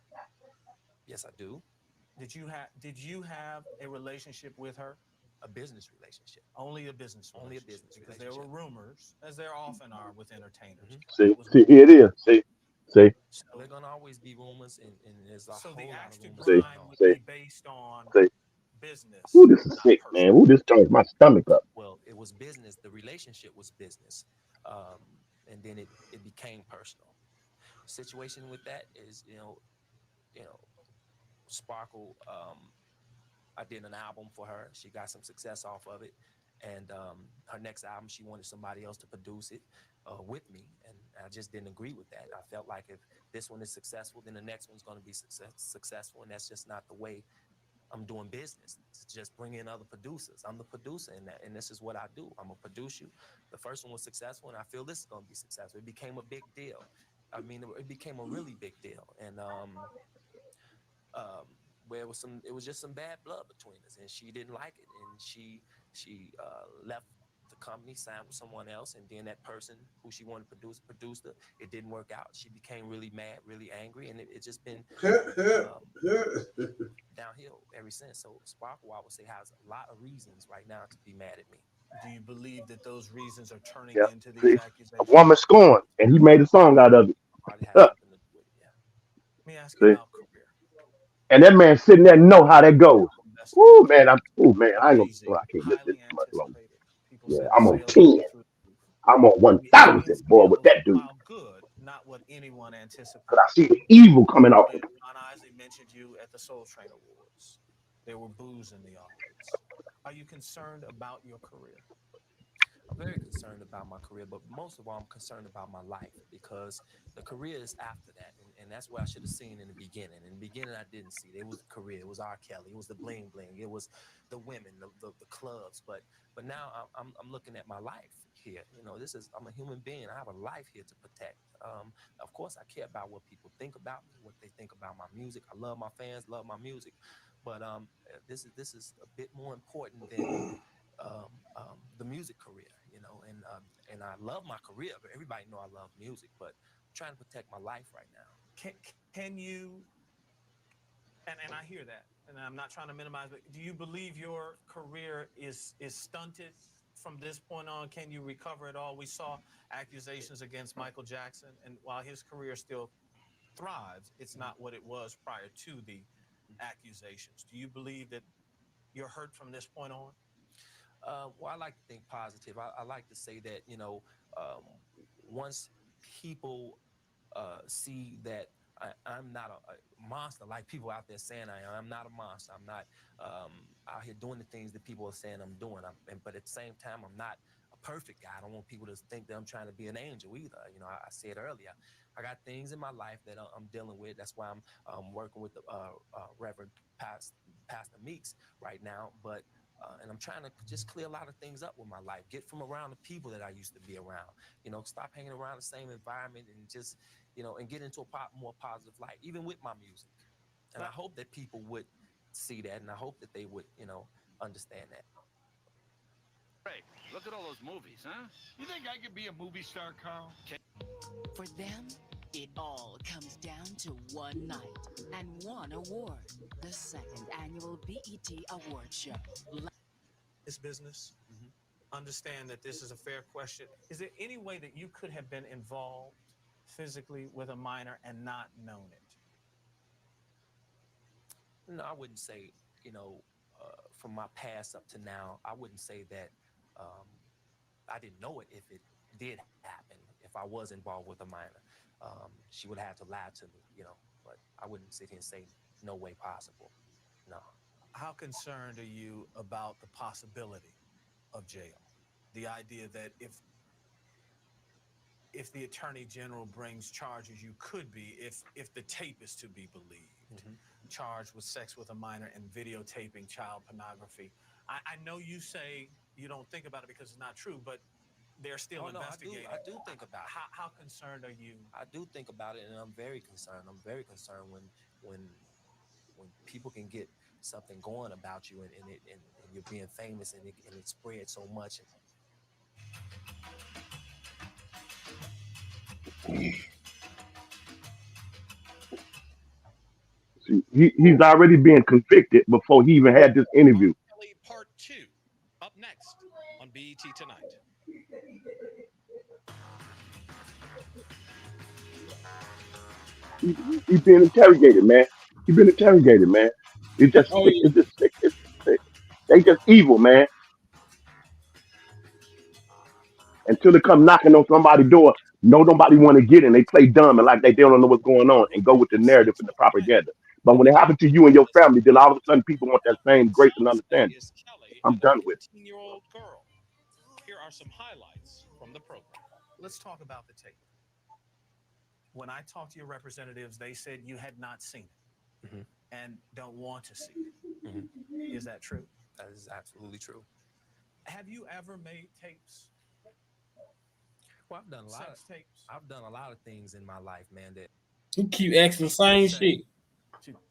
Yes, I do. Did you have a relationship with her? A business relationship. Only a business relationship. Only a business because relationship. there were rumors, as there often are with entertainers. See, here it is. See. So there are gonna always be rumors, and there's a whole lot of rumors. So the axe to grind would be based on business. Ooh, this is sick, man. Ooh, this turns my stomach up. Well, it was business. The relationship was business, and then it became personal. situation with that is, you know, Sparkle. I did an album for her. She got some success off of it, and her next album, she wanted somebody else to produce it with me, and I just didn't agree with that. I felt like if this one is successful, then the next one's going to be successful, and that's just not the way I'm doing business. To just bring in other producers. I'm the producer in that, and this is what I do. I'm gonna produce you. The first one was successful, and I feel this is gonna be successful. It became a big deal. I mean, it became a really big deal, and um, where it was just some bad blood between us, and she didn't like it, and she left the company, signed with someone else, and then that person who she wanted to produced her. It didn't work out. She became really mad, really angry, and it's just been downhill ever since. So Sparkle, I would say, has a lot of reasons right now to be mad at me. Do you believe that those reasons are turning Yeah. into See, these a accusations? woman scorned, and he made a song out of it. Probably has Huh. something to do with it. Yeah. Let me ask you See, about career. and that man sitting there know how that goes. Investigative. Ooh man, I ain't gonna. Amazing. Well, I can't listen to Highly this much longer. anticipated. People Yeah, say the I'm on sales 10. went through the roof. I'm on I mean, it 1,000, boy, with feels, that dude. while good, not what anyone Cause I anticipated. see the evil coming off When him. Ron Isley mentioned you at the Soul Train Awards, there were boos in the audience. Are you concerned about your career? I'm very concerned about my career, but most of all, I'm concerned about my life because the career is after that. And that's what I should have seen in the beginning. In the beginning, I didn't see it. It was the career. It was R. Kelly. It was the bling bling. It was the women, the clubs. But now I'm looking at my life here. I'm a human being. I have a life here to protect. Of course, I care about what people think about me, what they think about my music. I love my fans, love my music. But this is a bit more important than the music career, and I love my career. But everybody know I love music, but I'm trying to protect my life right now. Can you, and I hear that, and I'm not trying to minimize, but do you believe your career is stunted from this point on? Can you recover it all? We saw accusations against Michael Jackson, and while his career still thrives, it's not what it was prior to the accusations. Do you believe that you're hurt from this point on? Well, I like to think positive. I like to say that um, once people see that I'm not a monster like people out there saying I am. I'm not a monster. I'm not out here doing the things that people are saying I'm doing. But at the same time, I'm not a perfect guy. I don't want people to think that I'm trying to be an angel either. I said earlier, I got things in my life that I'm dealing with. That's why I'm working with the Reverend Pastor Meeks right now. But and I'm trying to just clear a lot of things up with my life. Get from around the people that I used to be around. Stop hanging around the same environment and just and get into a more positive light, even with my music. And I hope that people would see that, and I hope that they would, understand that. Hey, look at all those movies, huh? You think I could be a movie star, Carl? For them, it all comes down to one night and one award, the second annual BET Award Show. This business, understand that this is a fair question. Is there any way that you could have been involved physically with a minor and not known it? No, I wouldn't say, from my past up to now, I wouldn't say that I didn't know it if it did happen, if I was involved with a minor. She would have to lie to me, but I wouldn't sit here and say no way possible. No. How concerned are you about the possibility of jail? The idea that if the Attorney General brings charges, you could be, if the tape is to be believed, charged with sex with a minor and videotaping child pornography. I know you say you don't think about it because it's not true, but they're still investigating. I do think about it. How concerned are you? I do think about it, and I'm very concerned. I'm very concerned when people can get something going about you, and you're being famous, and it spreads so much. See, he's already being convicted before he even had this interview. R.Kelly Part 2, up next on BET Tonight. He's being interrogated, man. He's been interrogated, man. It's just Oh sick. yeah. It's just sick. It's sick. They just evil, man. Until they come knocking on somebody's door, Nobody want to get in. They play dumb and like they don't know what's going on and go with the narrative and the propaganda. But when it happens to you and your family, then all of a sudden people want that same grace and understanding. Is Kelly I'm and done a with it. 15-year-old girl. Here are some highlights from the program. Let's talk about the tape. When I talked to your representatives, they said you had not seen it and don't want to see it. Is that true? That is absolutely true. Have you ever made tapes? Well, I've done a lot. Sex tapes? I've done a lot of things in my life, man. That You keep asking the same shit.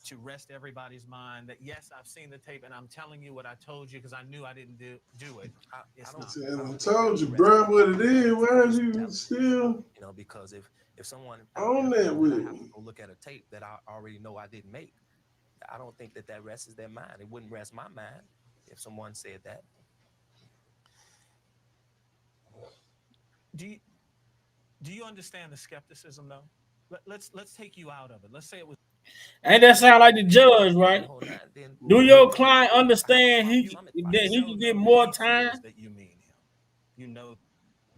To rest everybody's mind that yes, I've seen the tape and I'm telling you what I told you because I knew I didn't do it. I told you, bro, what it is. Why are you still? You know, because if someone on that with I me, have to go look at a tape that I already know I didn't make, I don't think that rests their mind. It wouldn't rest my mind if someone said that. Do you understand the skepticism though? Let's take you out of it. Let's say it was. Ain't that sound like the judge, right? Do your client understand that he can get more time? That you mean him. You know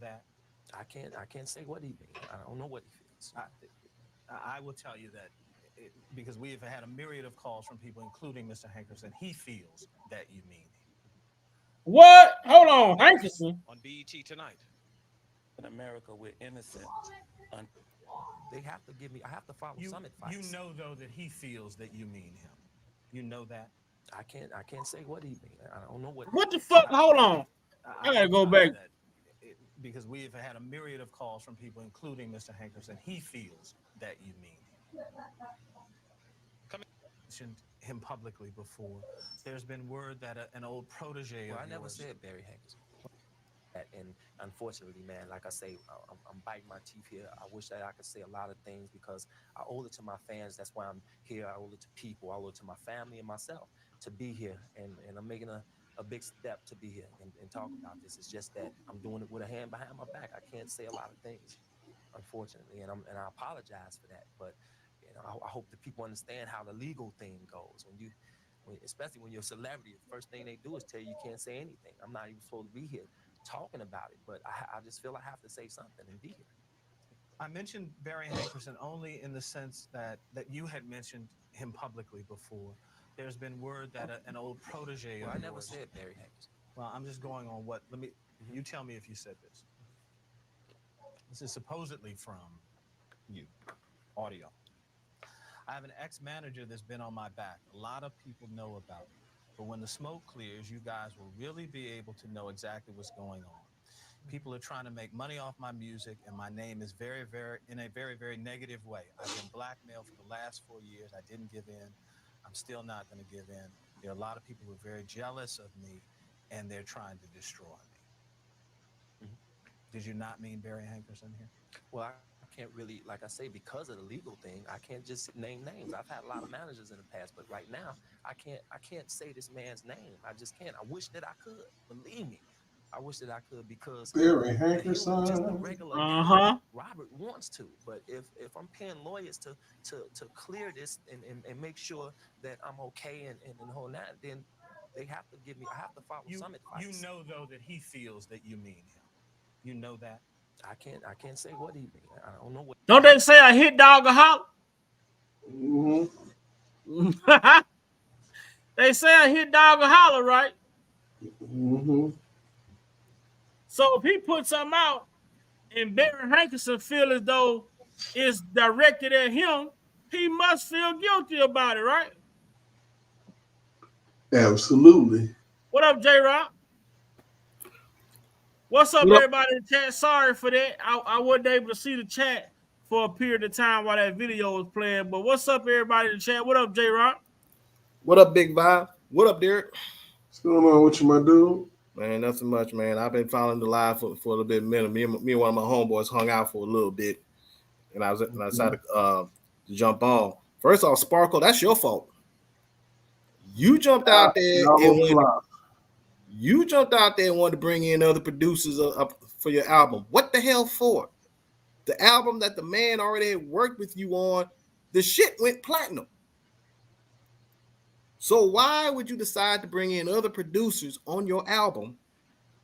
that. I can't say what he means. I don't know what he feels. I will tell you that because we have had a myriad of calls from people, including Mr. Hankerson. He feels that you mean him. What? Hold on, Hankerson. On BET tonight. In America, we're innocent. They have to give me. I have to follow some advice. You know though that he feels that you mean him. You know that. I can't say what he means. I don't know what. What the fuck? Hold on. I gotta go back. Because we have had a myriad of calls from people, including Mr. Hankerson. He feels that you mean him. Mentioned him publicly before. There's been word that an old protege. Well, I never said Barry Hankerson. And unfortunately, man, like I say, I'm biting my teeth here. I wish that I could say a lot of things because I owe it to my fans. That's why I'm here. I owe it to people. I owe it to my family and myself to be here. And I'm making a big step to be here and talk about this. It's just that I'm doing it with a hand behind my back. I can't say a lot of things, unfortunately, and I apologize for that. But you know, I hope that people understand how the legal thing goes. Especially when you're a celebrity, the first thing they do is tell you can't say anything. I'm not even supposed to be here talking about it, but I just feel I have to say something and be here. I mentioned Barry Hankerson only in the sense that you had mentioned him publicly before. There's been word that an old protege. Well, I never said Barry Hankerson. Well, I'm just going on what. Let me. You tell me if you said this. This is supposedly from you. Audio. I have an ex-manager that's been on my back. A lot of people know about it. But when the smoke clears, you guys will really be able to know exactly what's going on. People are trying to make money off my music, and my name is very, very negative way. I've been blackmailed for the last 4 years. I didn't give in. I'm still not going to give in. There are a lot of people who are very jealous of me, and they're trying to destroy me. Did you not mean Barry Hankerson here? Well, I can't really, like I say, because of the legal thing, I can't just name names. I've had a lot of managers in the past, but right now, I can't say this man's name. I just can't. I wish that I could. Believe me. I wish that I could because Barry Hankerson. Just a regular Robert wants to, but if I'm paying lawyers to clear this and make sure that I'm okay and whole that, then they have to give me. I have to follow some advice. You know though that he feels that you mean him. You know that. I can't say what he means. I don't know what. Don't they say a hit dog a holler? They say a hit dog a holler, right? So if he puts something out and Barry Hankerson feel as though it's directed at him, he must feel guilty about it, right? Absolutely. What up, J-Rock? What's up, everybody in the chat? Sorry for that. I wasn't able to see the chat for a period of time while that video was playing. But what's up, everybody in the chat? What up, J-Rock? What up, Big Vibe? What up, Derek? What's going on with you, my dude? Man, nothing much, man. I've been following the live for a little bit. Me and one of my homeboys hung out for a little bit, and I decided to jump on. First off, Sparkle, that's your fault. You jumped out there and wanted to bring in other producers for your album. What the hell for? The album that the man already had worked with you on, the shit went platinum. So why would you decide to bring in other producers on your album,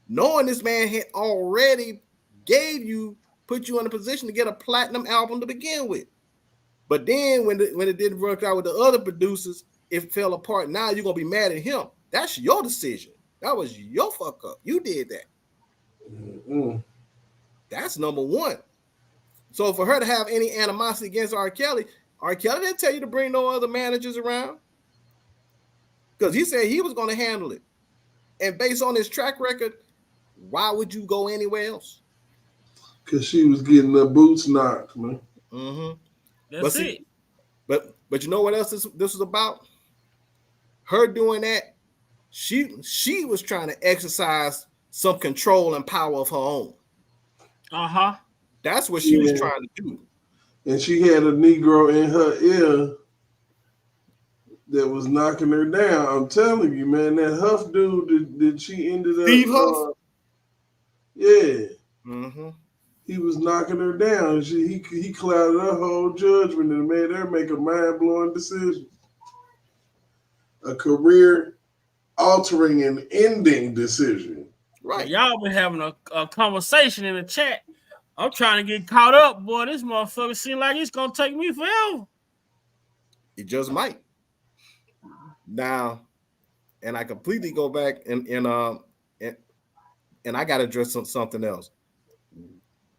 knowing this man had already gave you put you in a position to get a platinum album to begin with. But then when it didn't work out with the other producers, it fell apart. Now you're gonna be mad at him. That's your decision. That was your fuck up. You did that. Mm-hmm. That's number one. So for her to have any animosity against R. Kelly didn't tell you to bring no other managers around. Because he said he was going to handle it. And based on his track record, why would you go anywhere else? Because she was getting the boots knocked, man. Mm-hmm. That's it. But you know what else this was about? Her doing that, she was trying to exercise some control and power of her own. Uh-huh. That's what she was trying to do. And she had a Negro in her ear that was knocking her down. I'm telling you, man, that Huff dude that she ended up. Steve Huff? Yeah. Mm-hmm. He was knocking her down. He clouded her whole judgment and made her make a mind-blowing decision. A career-altering and ending decision. Right. Y'all been having a conversation in the chat. I'm trying to get caught up, boy. This motherfucker seems like it's gonna take me forever. It just might. Now, and I completely go back and I gotta address something else.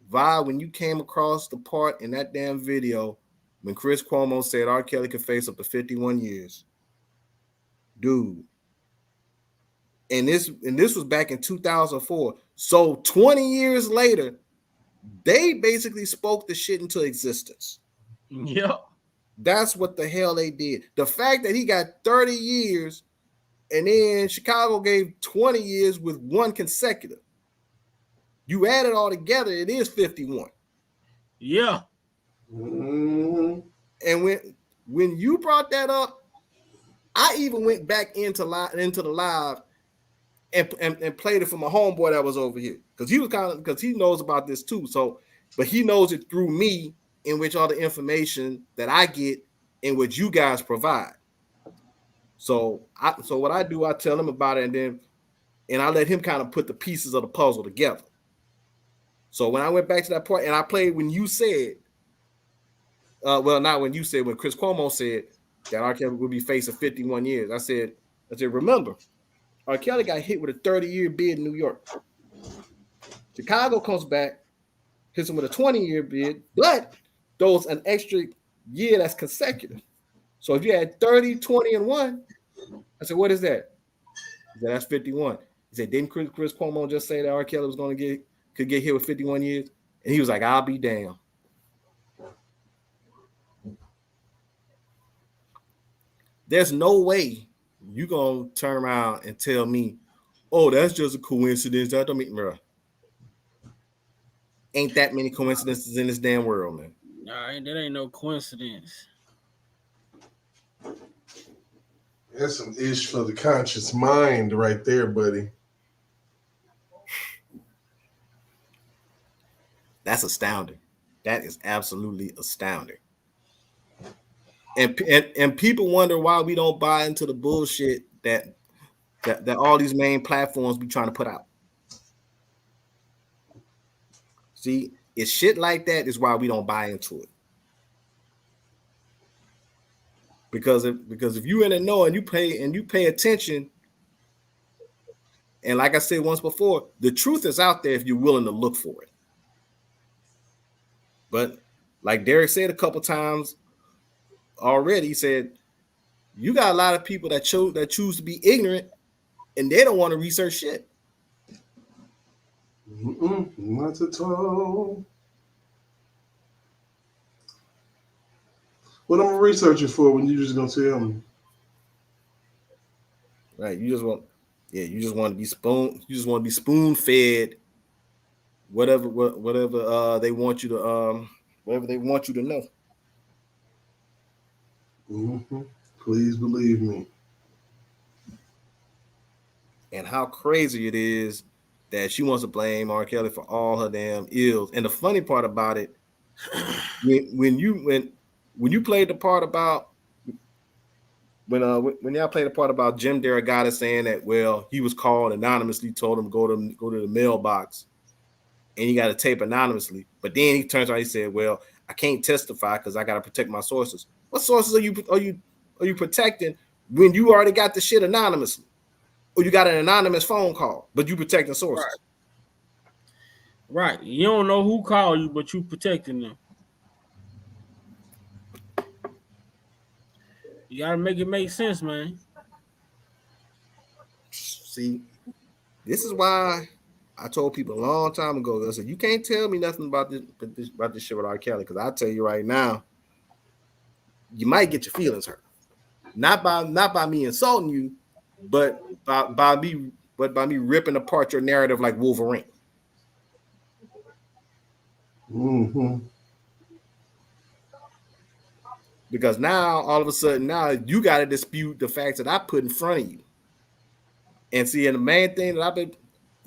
Vi, when you came across the part in that damn video when Chris Cuomo said R. Kelly could face up to 51 years, dude. And this was back in 2004. So 20 years later, they basically spoke the shit into existence. Yep. That's what the hell they did. The fact that he got 30 years and then Chicago gave 20 years with one consecutive. You add it all together, it is 51. Yeah. Mm-hmm. And when you brought that up, I even went back into the live and played it for my homeboy that was over here. Because he knows about this too. So, but he knows it through me, in which all the information that I get and what you guys provide. So what I do, I tell him about it, and I let him kind of put the pieces of the puzzle together. So when I went back to that part and I played when you said, not when you said, when Chris Cuomo said that R. Kelly would be facing 51 years, I said, remember, R. Kelly got hit with a 30-year bid in New York. Chicago comes back, hits him with a 20-year bid, but throws an extra year that's consecutive. So if you had 30, 20, and 1, I said, what is that? He said, that's 51. He said, didn't Chris Cuomo just say that R. Kelly was could get hit with 51 years? And he was like, I'll be damned. There's no way you're going to turn around and tell me, oh, that's just a coincidence. That don't mean, bro. Ain't that many coincidences in this damn world, man. Nah, that ain't no coincidence. That's some ish for the conscious mind right there, buddy. That's astounding. That is absolutely astounding. And people wonder why we don't buy into the bullshit that all these main platforms be trying to put out. See, it's shit like that is why we don't buy into it. Because if you in the know and you pay attention, and like I said once before, the truth is out there if you're willing to look for it. But like Derek said a couple times already, he said, you got a lot of people that choose to be ignorant and they don't want to research shit. Not at all. What I'm researching for when you just gonna tell me? Right, you just want to be spoon fed whatever they want you to whatever they want you to know. Mm-hmm. Please believe me. And how crazy it is that she wants to blame R. Kelly for all her damn ills. And the funny part about it, when you played the part about when y'all played the part about Jim Derrigata saying that, well, he was called anonymously, told him go to the mailbox. and you got to tape anonymously. But then he turns around, he said, "Well, I can't testify because I got to protect my sources." What sources are you protecting when you already got the shit anonymously, or you got an anonymous phone call, but you protecting sources? Right. You don't know who called you, but you protecting them. You gotta make it make sense, man. See, this is why I told people a long time ago. I said, you can't tell me nothing about this shit with R. Kelly, because I tell you right now, you might get your feelings hurt. Not by me insulting you, but by me ripping apart your narrative like Wolverine. Mm-hmm. Because now all of a sudden now you got to dispute the facts that I put in front of you. And see, and the main thing that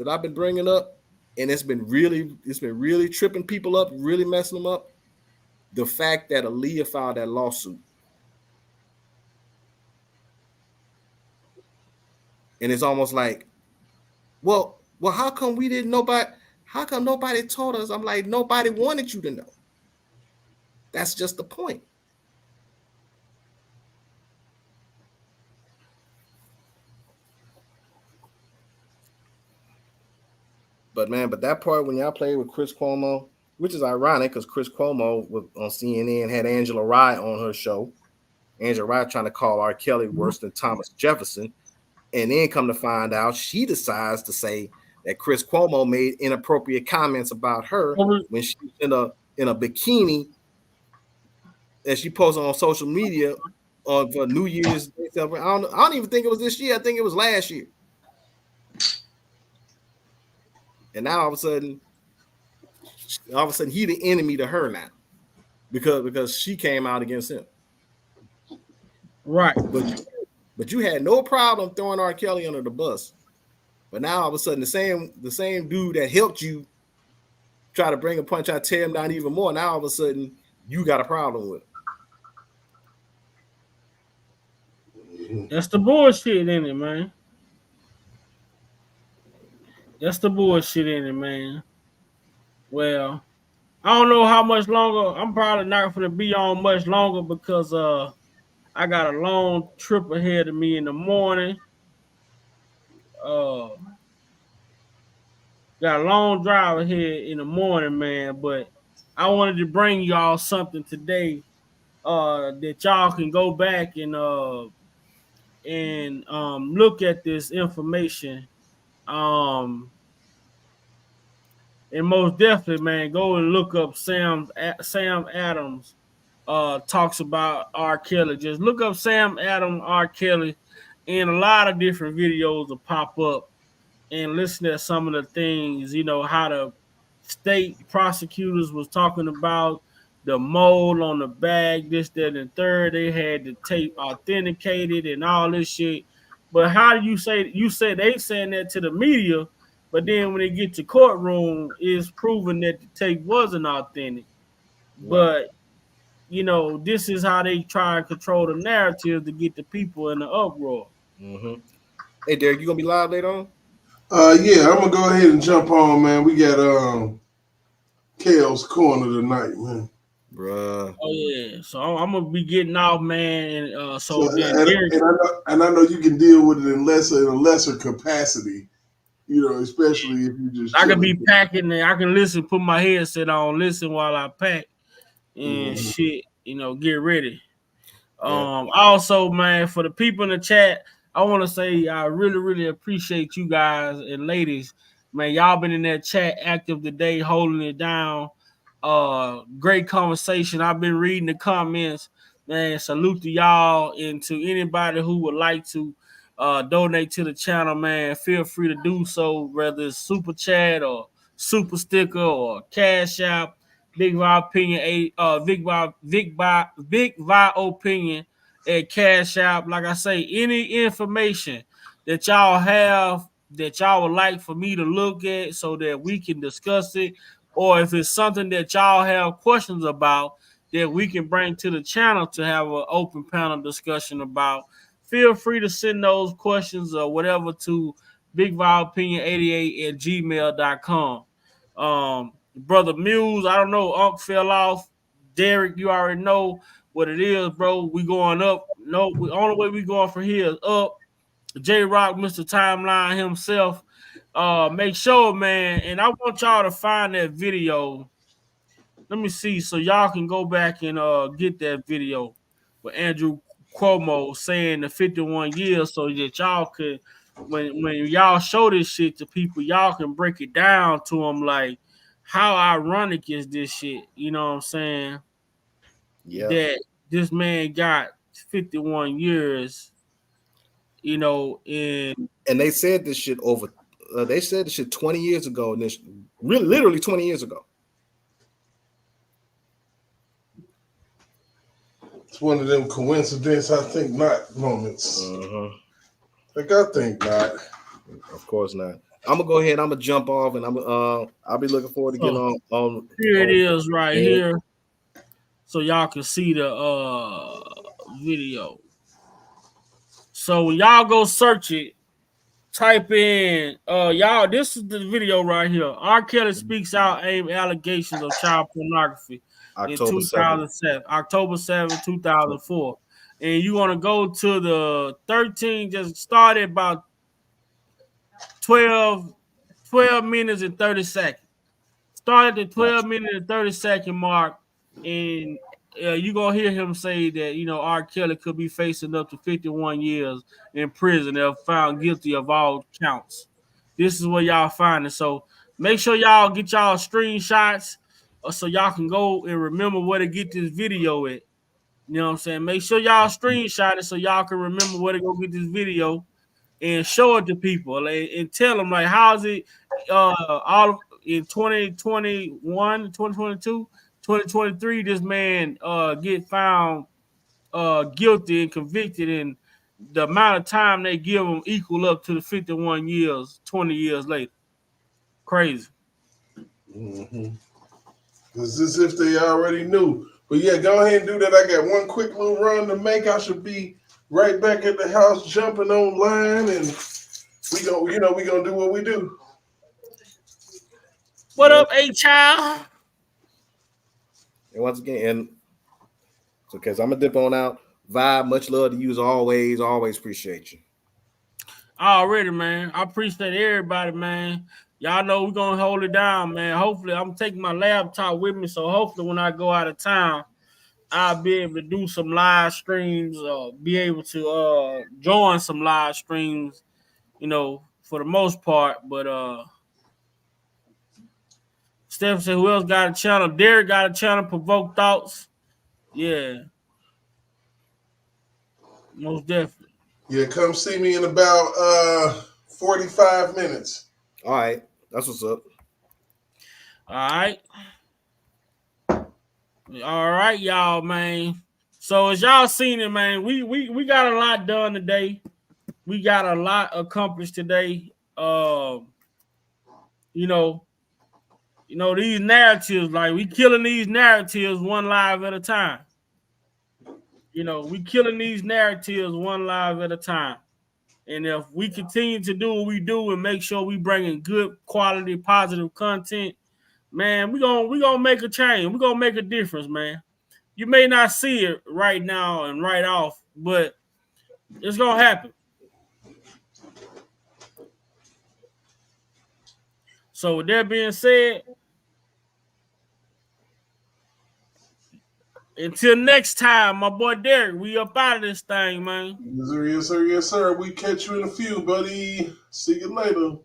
I've been bringing up, and it's been really tripping people up, really messing them up. The fact that Aaliyah filed that lawsuit, and it's almost like, well, how come we didn't know about? How come nobody told us? I'm like, nobody wanted you to know. That's just the point. But man, that part when y'all played with Chris Cuomo, which is ironic because Chris Cuomo was on CNN, had Angela Rye on her show. Angela Rye trying to call R. Kelly worse than Thomas Jefferson. And then come to find out, she decides to say that Chris Cuomo made inappropriate comments about her when she was in a bikini that she posted on social media on for New Year's Day. I don't even think it was this year. I think it was last year. And now all of a sudden he the enemy to her now because she came out against him. Right. But you had no problem throwing R. Kelly under the bus. But now all of a sudden the same dude that helped you try to bring a punch out, tear him down even more. Now all of a sudden you got a problem with it. That's the bullshit in it, man. That's the bullshit in it, man. Well, I don't know how much longer. I'm probably not going to be on much longer because I got a long trip ahead of me in the morning. Got a long drive ahead in the morning, man. But I wanted to bring y'all something today that y'all can go back and look at this information. And most definitely, man, go and look up Sam Adams talks about R. Kelly. Just look up Sam Adams R. Kelly, and a lot of different videos will pop up. And listen to some of the things, how the state prosecutors was talking about the mold on the bag, this, that, and third. They had the tape authenticated and all this shit. But how do you say they saying that to the media, but then when they get to courtroom, it's proven that the tape wasn't authentic. Right. But this is how they try and control the narrative to get the people in the uproar. Mm-hmm. Hey, Derek, you gonna be live later on? Yeah, I'm gonna go ahead and jump on, man. We got Kale's Corner tonight, man. Bruh. Oh yeah, so I'm gonna be getting off, man. And I know you can deal with it in a lesser capacity, especially if you just. I can be packing and I can listen, put my headset on, listen while I pack and shit. Get ready. Also, man, for the people in the chat, I want to say I really, really appreciate you guys and ladies. Man, y'all been in that chat active today, holding it down. Great conversation. I've been reading the comments. Man, salute to y'all and to anybody who would like to donate to the channel, man. Feel free to do so, whether it's super chat or super sticker or cash out. Big Vi opinion, Big Vi opinion at Cash App. Like I say, any information that y'all have that y'all would like for me to look at so that we can discuss it, or if it's something that y'all have questions about that we can bring to the channel to have an open panel discussion about, feel free to send those questions or whatever to bigviopinion88 at gmail.com. Brother Muse, I don't know. Unc fell off. Derek, you already know what it is, bro. We going up. No, the only way we going from here is up. J Rock, Mr. Timeline himself. Make sure, man, and I want y'all to find that video. Let me see, so y'all can go back and get that video with Andrew Cuomo saying the 51 years, so that y'all could, when y'all show this shit to people, y'all can break it down to them like, how ironic is this shit? You know what I'm saying? Yeah. That this man got 51 years, you know, in and they said this shit over. They said this shit 20 years ago, and this really literally 20 years ago. It's one of them coincidence, I think not moments. Like I think not. Of course not. I'm gonna go ahead. I'm gonna jump off, and I'll be looking forward to getting on. Here it is, right here, so y'all can see the video. So when y'all go search it, type in y'all. This is the video right here. R.Kelly speaks out aimed allegations of child pornography in 2007, October 7, 2004, and you want to go to the 13. Just started about 12 minutes and 30 seconds. Started the 12 minute and 30-second mark, and you're going to hear him say that, you know, R. Kelly could be facing up to 51 years in prison if found guilty of all counts. This is where y'all find it. So make sure y'all get y'all screenshots so y'all can go and remember where to get this video at. You know what I'm saying? Make sure y'all screenshot it so y'all can remember where to go get this video and show it to people and tell them, like, how's it all in 2021, 2022, 2023, this man get found guilty and convicted, and the amount of time they give him equal up to the 51 years 20 years later. Crazy. It's as if they already knew. But yeah, go ahead and do that. I got one quick little run to make. I should be right back at the house jumping online, and we gonna do what we do. What up, A-Child? And once again, and so because I'm gonna dip on out. Vibe, much love to you as always. Always appreciate you. Already, man. I appreciate everybody, man. Y'all know we're gonna hold it down, man. Hopefully, I'm taking my laptop with me, so hopefully when I go out of town, I'll be able to do some live streams, be able to join some live streams, you know, for the most part. But Steph said, who else got a channel? Derek got a channel, Provoke Thoughts. Yeah. Most definitely. Yeah, come see me in about 45 minutes. All right. That's what's up. All right. All right, y'all, man. So as y'all seen it, man, we got a lot done today. We got a lot accomplished today. You know, these narratives, like we killing these narratives one live at a time. You know, we killing these narratives one live at a time. And if we continue to do what we do and make sure we bringing good quality, positive content, man, we gonna make a change. We're gonna make a difference, man. You may not see it right now and right off, but it's gonna happen. So with that being said, until next time, my boy Derek, we up out of this thing, man. Yes, sir. Yes, sir. Yes, sir. We catch you in a few, buddy. See you later.